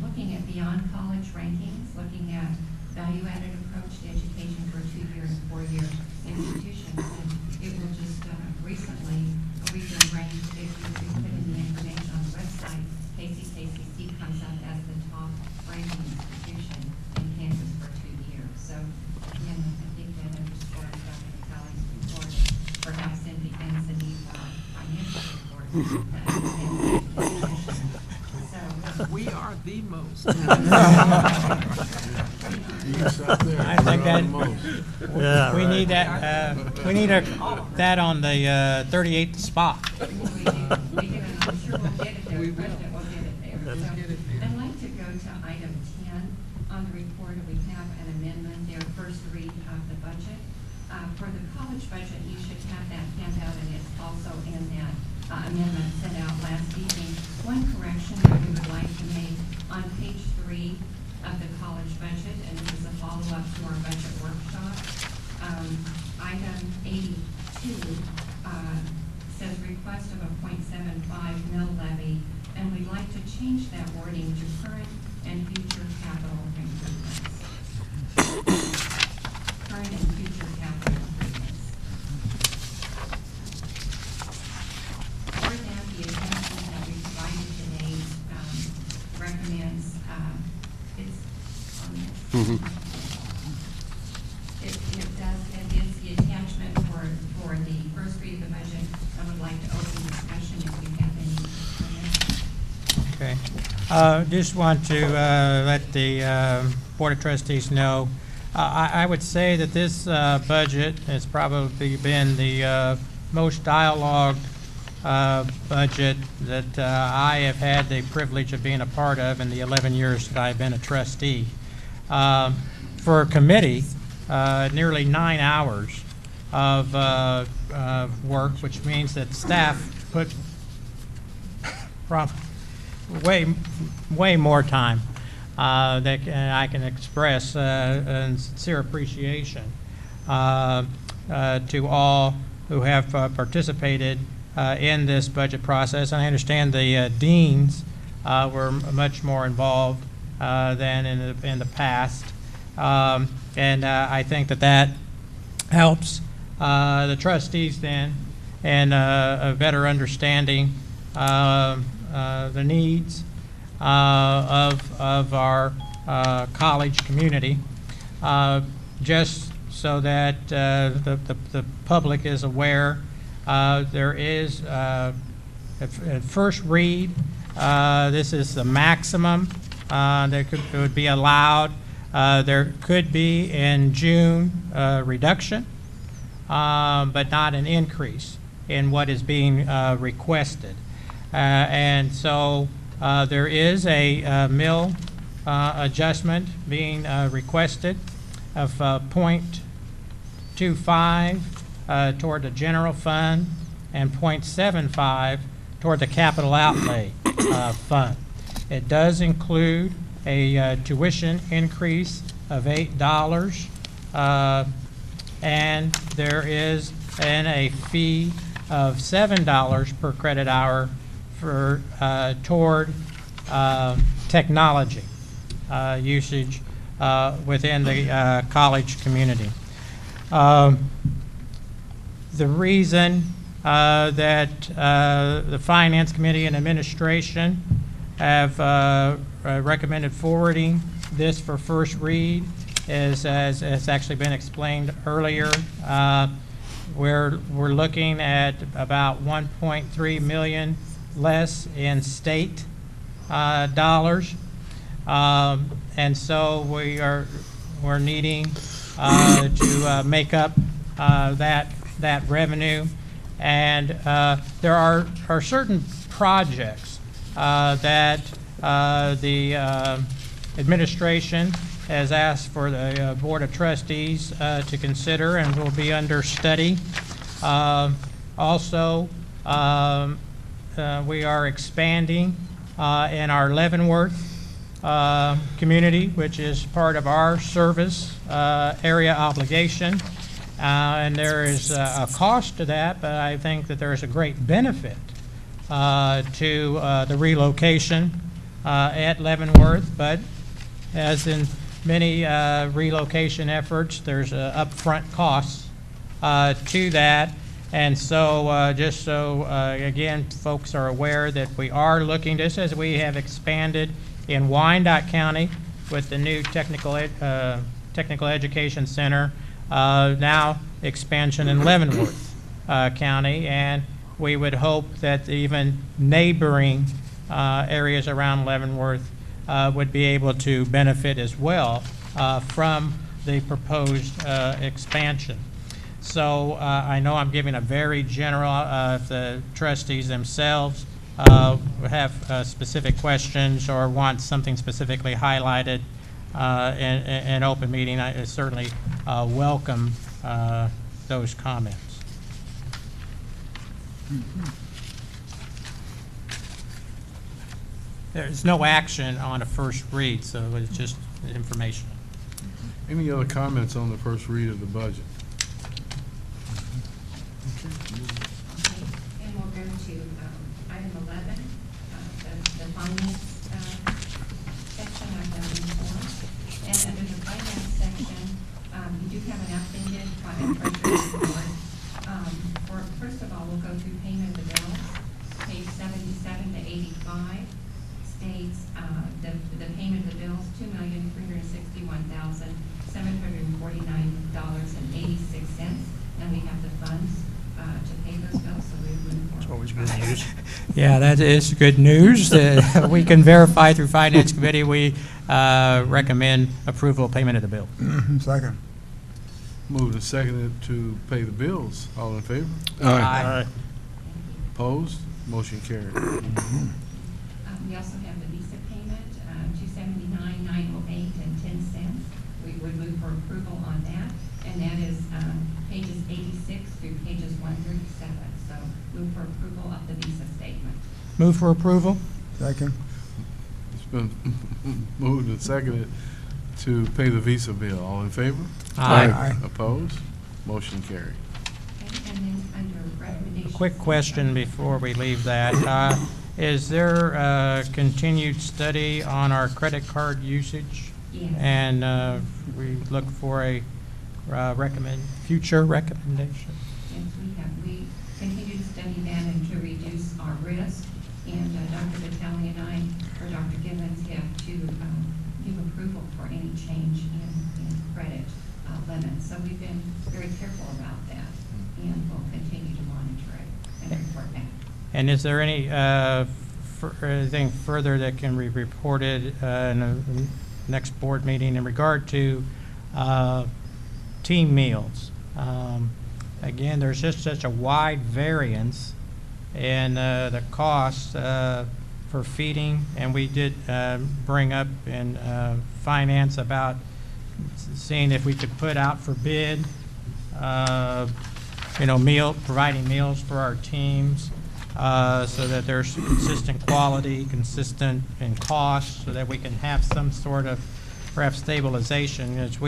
looking at beyond college rankings, looking at value-added approach to education for 2-year and 4-year institutions. And it will just recently, we've been ranked, if you put in the information on the website, KCKCC comes up as the top ranking institution in Kansas for 2 years. So again, I think that underscores Dr. Vitale's report, perhaps in the need for financial support. We are the most. I think that we need that. We need that on the 38th spot. I'm sure we'll get it there. The president will get it there. So I'd like to go to item 10 on the report. We have an amendment there, first read of the budget. For the college budget, you should have that handout, and it's also in that amendment sent out last evening. One correction that we would like to make on page 3 of the college budget, and this is a follow-up to our budget workshop. Item 82 says request of a .75 mill levy, and we'd like to change that wording to current and future capital improvements. Current and future capital improvements. For that, the attachment that we provided today recommends, it's on this. It is the attachment for the first read of the budget. I would like to open discussion if you have any comments. Okay. Just want to let the Board of Trustees know, I would say that this budget has probably been the most dialogued budget that I have had the privilege of being a part of in the 11 years that I've been a trustee. For a committee, nearly 9 hours of work, which means that staff put way more time that I can express a sincere appreciation to all who have participated in this budget process. And I understand the deans were much more involved than in the past. And I think that helps the trustees then and a better understanding the needs of our college community, just so that the public is aware. There is, at first read, this is the maximum that would be allowed. There could be in June reduction, but not an increase in what is being requested. And so there is a mill adjustment being requested of 0.25 toward the general fund and 0.75 toward the capital outlay fund. It does include a tuition increase of $8, and there is a fee of $7 per credit hour for toward technology usage within the college community. The reason that the Finance Committee and Administration have recommended forwarding this for first read is, as has actually been explained earlier, we're looking at about 1.3 million less in state dollars, and so we're needing to make up that revenue, and there are certain projects that the administration has asked for the Board of Trustees to consider and will be under study. Also, we are expanding in our Leavenworth community, which is part of our service area obligation. And there is a cost to that, but I think that there is a great benefit to the relocation at Leavenworth. But as in many relocation efforts, there's upfront costs to that. And so just so, again, folks are aware that we are looking, just as we have expanded in Wyandotte County with the new technical education center, now expansion in Leavenworth County, and we would hope that even neighboring areas around Leavenworth would be able to benefit as well from the proposed expansion. So I know I'm giving a very general, if the trustees themselves have specific questions or want something specifically highlighted in open meeting, I certainly welcome those comments. There's no action on a first read, so it's just information. Any other comments on the first read of the budget? And we'll go to item 11, the finance section of the report. And under the finance section, you do have an updated treasurer's report. First of all, we'll go through payment of the bills. Page 77 to 85 states the payment of the bills, $2,361,749.86. And we have the funds to pay those bills, so we move forward. It's always good news. Yeah, that is good news. We can verify through Finance Committee. We recommend approval of payment of the bill. Second. Moved and seconded to pay the bills. All in favor? Aye. Opposed? Motion carried. We also have the Visa payment, $279,908.10. We would move for approval on that, and that is pages 86 through pages 137. So move for approval of the Visa statement. Move for approval. Second. It's been moved and seconded to pay the Visa bill. All in favor? Aye. Opposed? Motion carried. And then under recommendations. Quick question before we leave that. Is there a continued study on our credit card usage? Yes. And we look for a future recommendation? Yes, we have. We continue to study that and to reduce our risk. And Dr. Vitale and I, or Dr. Gibbons, have to give approval for any change in credit limits. So we've been very careful about that, and we'll continue to monitor it and report back. And is there anything further that can be reported in the next board meeting in regard to team meals? Again, there's just such a wide variance in the cost for feeding, and we did bring up in finance about seeing if we could put out for bid, providing meals for our teams, so that there's consistent quality, consistent in cost, so that we can have some sort of perhaps stabilization. As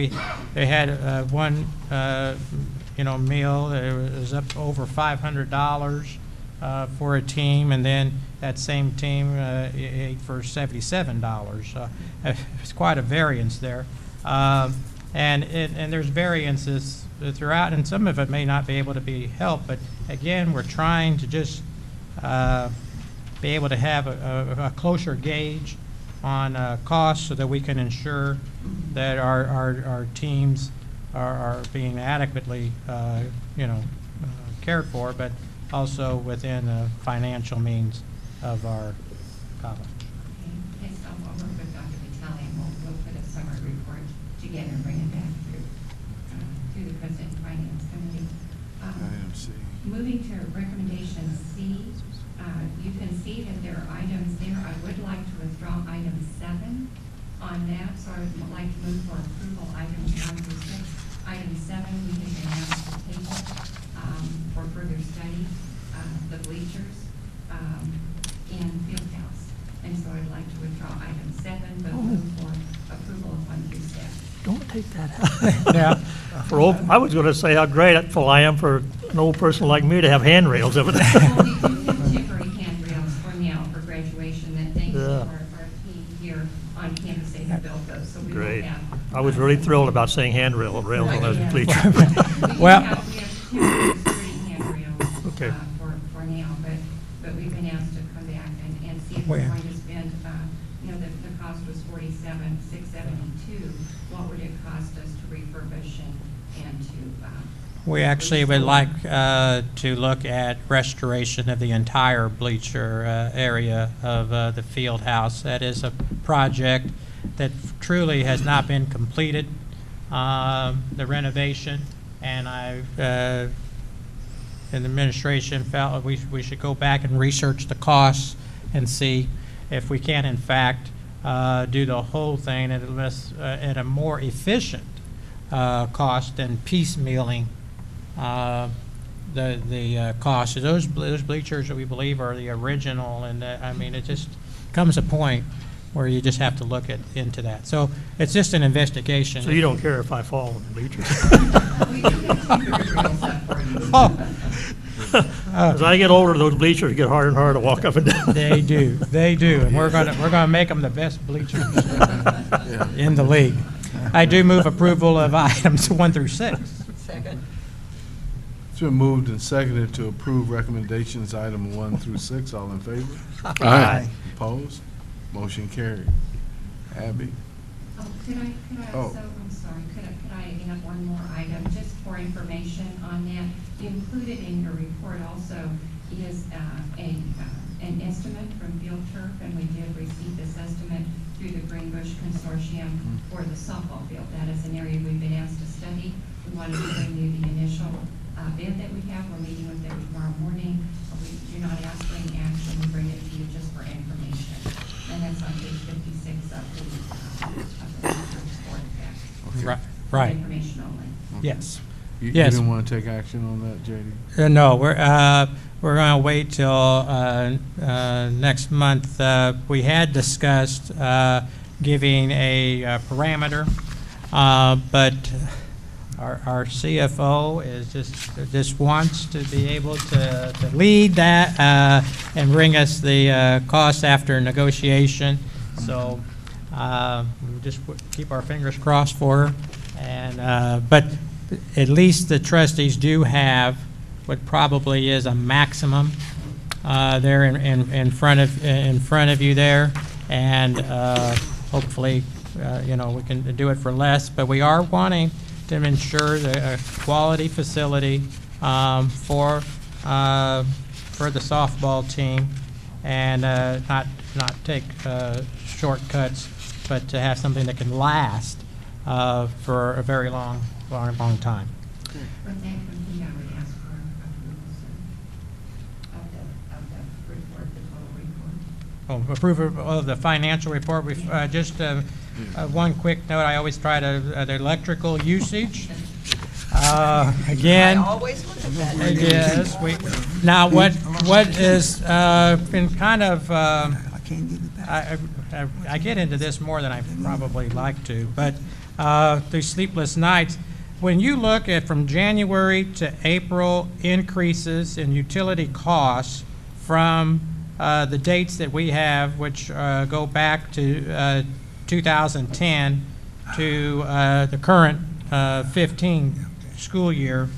they had one meal that was up over $500 for a team, and then that same team ate for $77. It's quite a variance there, and there's variances throughout, and some of it may not be able to be helped. But again, we're trying to just be able to have a closer gauge on costs, so that we can ensure that our teams are being adequately cared for, but also within the financial means of our college. Okay, so I'll work with Dr. Vitale, and we'll put a summary report together and bring it back through the President Finance Committee. Item C. Moving to recommendation C, you can see that there are items there. I would like to withdraw item 7 on that, so I would like to move for approval items 1 through 6. Item 7, we can now table for further study, the bleachers and field house. And so I'd like to withdraw item 7, but move for approval of 1 through 6. Don't take that out. Yeah. I was going to say how grateful I am for an old person like me to have handrails over there. Well, we do have temporary handrails for now for graduation, that thanks to Yeah. our team here on campus, they have built those, so we will Great. have. I was really thrilled about saying rails on those Yeah. bleachers. We have Well- temporary security handrails Okay. for now, but we've been asked to come back and see if we're Where? going to spend, the cost was $47,672. What would it cost us to refurbish and to? We actually would like to look at restoration of the entire bleacher area of the field house. That is a project that truly has not been completed, the renovation, and the administration felt we should go back and research the costs and see if we can, in fact, do the whole thing at a more efficient cost than piecemealing the cost. Those bleachers that we believe are the original, and I mean, it just comes a point where you just have to look into that. So it's just an investigation. So you don't care if I fall in the bleachers? As I get older, those bleachers get harder and harder to walk up and down. They do, and we're gonna make them the best bleachers in the league. I do move approval of items 1 through 6. Second. It's been moved and seconded to approve recommendations item 1 through 6. All in favor? Aye. Opposed? Motion carried. Abby? Oh, could I also, I'm sorry, could I add one more item, just for information on that? Included in your report also is an estimate from Field Turf, and we did receive this estimate through the Green Bush Consortium for the softball field. That is an area we've been asked to study. We wanted to bring you the initial bid that we have. We're meeting with them tomorrow morning. We do not ask for any action. We bring it to you just for information. And that's on page 56 of the report there. Right. Information only. Yes. You Yes. didn't want to take action on that, J.D.? No, we're going to wait till next month. We had discussed giving a parameter, but our CFO is just wants to be able to lead that and bring us the costs after negotiation. So we just keep our fingers crossed for her. And but at least the trustees do have what probably is a maximum there in front of you there, and hopefully we can do it for less. But we are wanting to ensure a quality facility for the softball team, and not take shortcuts, but to have something that can last for a very long time. But then from here, I would ask for approval, sir, of the report, the total report. Oh, approval of the financial report. We've just one quick note. I always try to the electrical usage. Again, I always look at that. yes. Now what is been kind of I get into this more than I probably like to, but through sleepless nights. When you look at from January to April increases in utility costs from the dates that we have, which go back to 2010 to the current 15 school year,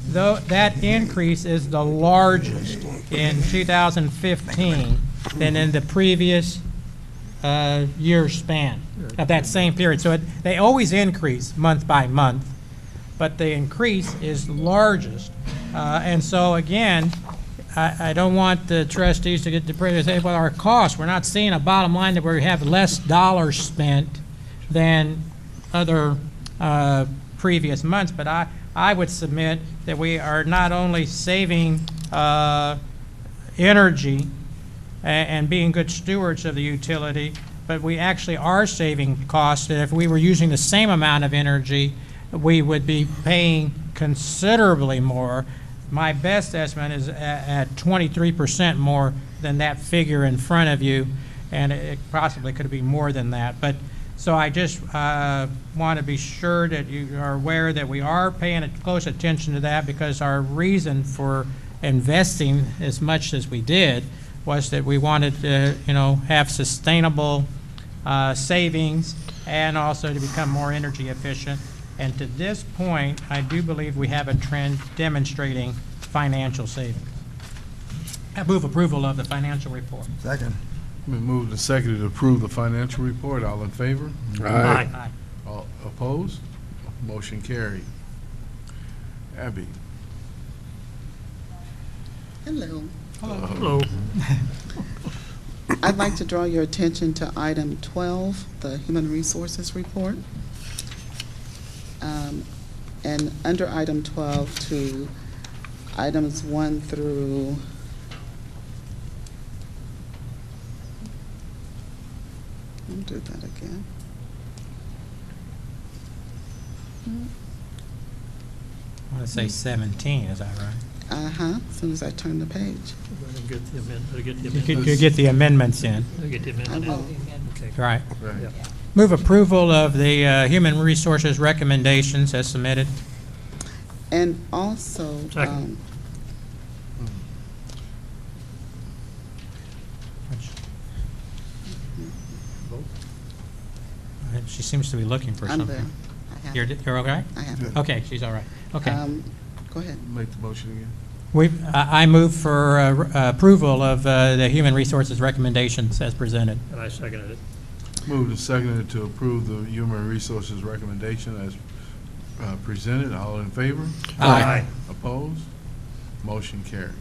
though that increase is the largest in 2015 than in the previous year span of that same period. So they always increase month by month, but the increase is largest. And so again, I don't want the trustees to get depressed and say, well, our costs, we're not seeing a bottom line that we have less dollars spent than other previous months. But I would submit that we are not only saving energy and being good stewards of the utility, but we actually are saving costs. That if we were using the same amount of energy, we would be paying considerably more. My best estimate is at 23% more than that figure in front of you, and it possibly could be more than that. But So I just want to be sure that you are aware that we are paying close attention to that, because our reason for investing as much as we did was that we wanted to, have sustainable savings and also to become more energy efficient. And to this point, I do believe we have a trend demonstrating financial savings. I move approval of the financial report. Second. Been moved and seconded to approve the financial report. All in favor? Aye. Aye. All opposed? Motion carried. Abby? Hello. Hello. I'd like to draw your attention to item 12, the Human Resources Report. And under item 12 to items 1 through I'll do that again. I want to say 17, is that right? Uh-huh, as soon as I turn the page. Get the You amendments. could get the amendments in. Get the I amendment. will. Okay. Right. Right. Yeah. Move approval of the Human Resources recommendations as submitted. And also, Second. She seems to be looking for I'm something. there. I have it. You're okay? I have it. Okay, she's all right. Okay. Go ahead. Make the motion again. I move for approval of the Human Resources recommendations as presented. And I seconded it. Moved and seconded to approve the Human Resources recommendation as presented. All in favor? Aye. Opposed? Motion carries.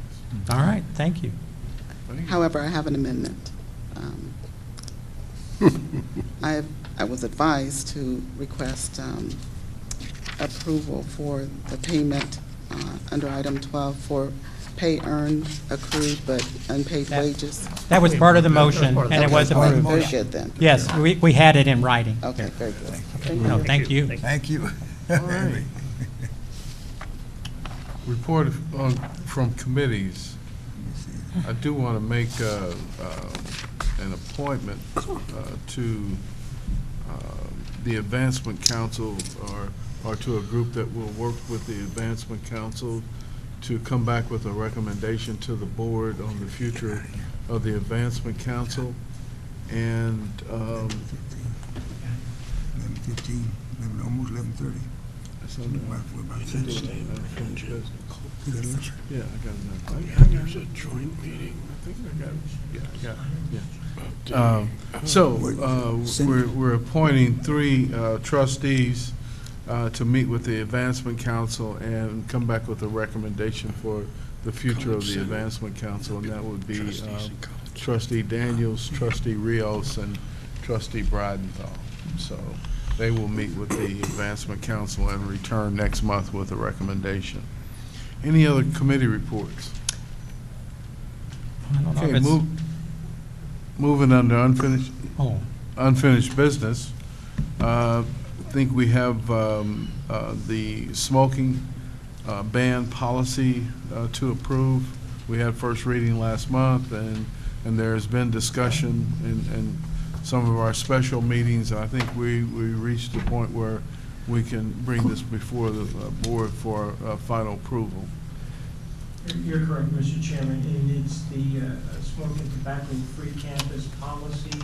All right, thank you. Thank you. However, I have an amendment. I was advised to request approval for the payment under item 12 for pay earned, accrued, but unpaid wages. That was part of the motion, and it was Okay, all right, approved. very good then. Yes, we had it in writing. Okay, very good. No, thank you. Thank you. All right. Report from committees. I do want to make an appointment to the Advancement Council or to a group that will work with the Advancement Council to come back with a recommendation to the board on the future of the Advancement Council. And 11:15, almost 11:30. that's on We're about to finish. unfinished business. You got lunch? Yeah, I got enough. There's a joint meeting. I think I got it. Yeah, I got it. Yeah. So we're appointing 3 trustees to meet with the Advancement Council and come back with a recommendation for the future of the Advancement Council, and that would be Trustee Daniels, Trustee Rios, and Trustee Bridenthal. So they will meet with the Advancement Council and return next month with a recommendation. Any other committee reports? I don't know Okay, if it's- moving under Oh. unfinished business. I think we have the smoking ban policy to approve. We had first reading last month, and there's been discussion in some of our special meetings. I think we reached the point where we can bring this before the board for final approval. You're correct, Mr. Chairman, and it's the smoking tobacco-free campus policy.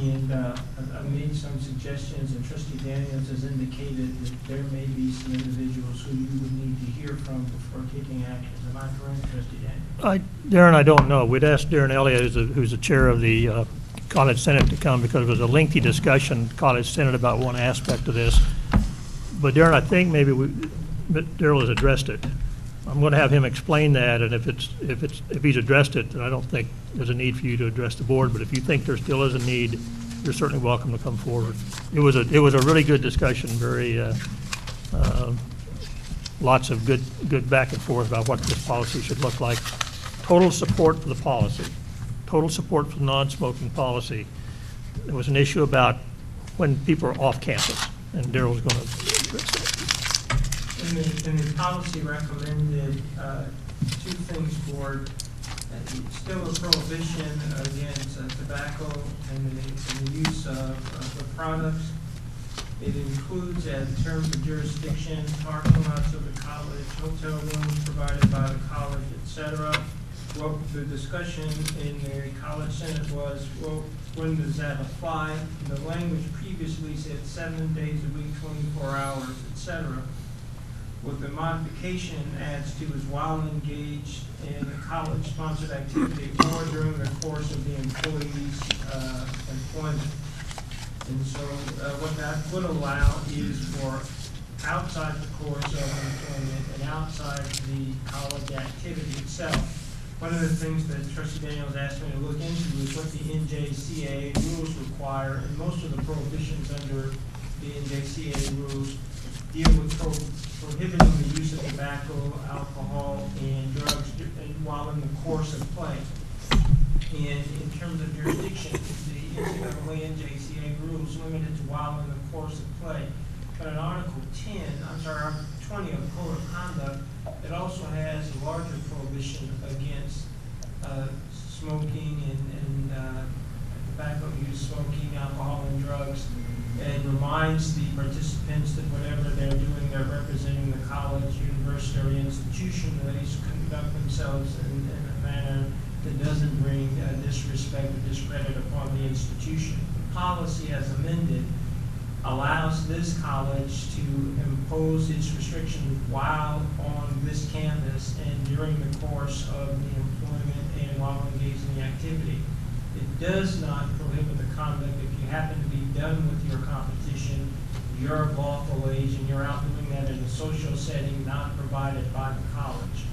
And I made some suggestions, and Trustee Daniels has indicated that there may be some individuals who you would need to hear from before taking action. Am I correct, Trustee Daniels? Darren, I don't know. We'd asked Darren Elliott, who's the chair of the College Senate, to come because it was a lengthy discussion, College Senate, about one aspect of this. But Darren, I think maybe Darrell has addressed it. I'm going to have him explain that, and if he's addressed it, then I don't think there's a need for you to address the board. But if you think there still is a need, you're certainly welcome to come forward. It was a really good discussion, very lots of good back and forth about what this policy should look like. Total support for the policy, total support for the non-smoking policy. There was an issue about when people are off campus, and Darrell's going to address that. And the policy recommended 2 things for It's still a prohibition against tobacco and the use of the products. It includes, as terms of jurisdiction, parking lots of the college, hotel rooms provided by the college, etc. Well, the discussion in the college senate was, well, when does that apply? The language previously said 7 days a week, 24 hours, etc. What the modification adds to is while engaged in a college-sponsored activity or during the course of the employee's employment. And so what that would allow is for outside the course of employment and outside the college activity itself. One of the things that Trustee Daniels asked me to look into is what the NJCAA rules require, and most of the prohibitions under the NJCAA rules deal with prohibiting the use of tobacco, alcohol, and drugs while in the course of play. And in terms of jurisdiction, the NJCAA rules limited to while in the course of play. But in Article 20 of the Code of Conduct, it also has a larger prohibition against smoking and tobacco use, smoking, alcohol, and drugs, and reminds the participants that whatever they're doing, they're representing the college, university, or institution, that they should conduct themselves in a manner that doesn't bring disrespect or discredit upon the institution. The policy, as amended, allows this college to impose its restrictions while on this campus and during the course of the employment and while engaged in the activity. It does not prohibit the conduct if you happen to be done with your competition, you're of lawful age, and you're out doing that in a social setting not provided by the college.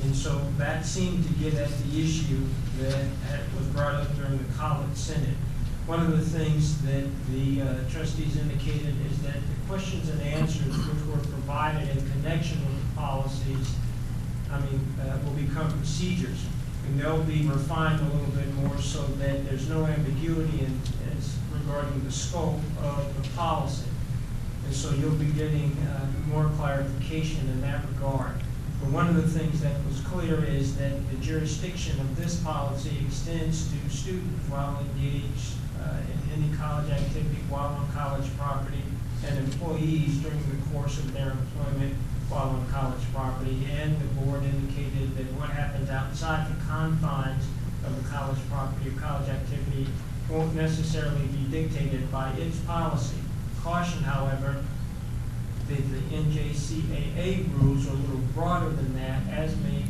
And so that seemed to get at the issue that was brought up during the college senate. One of the things that the trustees indicated is that the questions and answers which were provided in connection with the policies, will become procedures. And they'll be refined a little bit more so that there's no ambiguity as regarding the scope of the policy. And so you'll be getting more clarification in that regard. But one of the things that was clear is that the jurisdiction of this policy extends to students while engaged in any college activity while on college property, and employees during the course of their employment while on college property. And the board indicated that what happens outside the confines of the college property or college activity won't necessarily be dictated by its policy. Caution, however, the NJCAA rules are a little broader than that, as may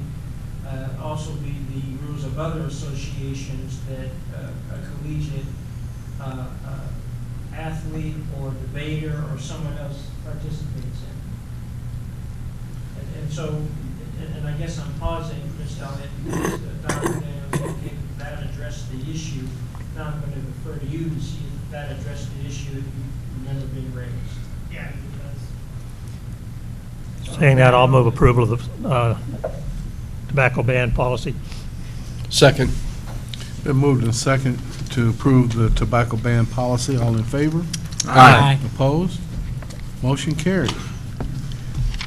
also be the rules of other associations that a collegiate athlete or debater or someone else participates in. And so, and I guess I'm pausing, Ms. Elliott, because Dr. Daniels indicated that addressed the issue. Now I'm going to defer to you to see if that addressed the issue that you've never been raised. Yeah, it does. Saying that, I'll move approval of the tobacco ban policy. Second. Been moved and second to approve the tobacco ban policy. All in favor? Aye. Opposed? Motion carried.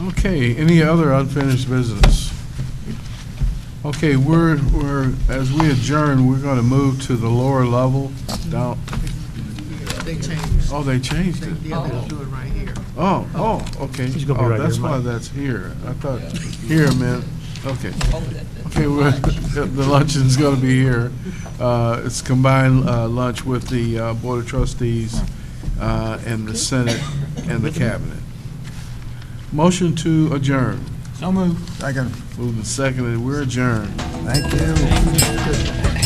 Okay, any other unfinished business? Okay, we're as we adjourn, we're going to move to the lower level down. They changed. Oh, they changed it. Yeah, they'll do it right here. Oh, okay. He's gonna be right that's here, why Mike. that's here. I thought here meant, okay. Okay, the luncheon's going to be here. It's combined lunch with the Board of Trustees and the Senate and the Cabinet. Motion to adjourn. So moved. Second. Moved and seconded. We're adjourned. Thank you.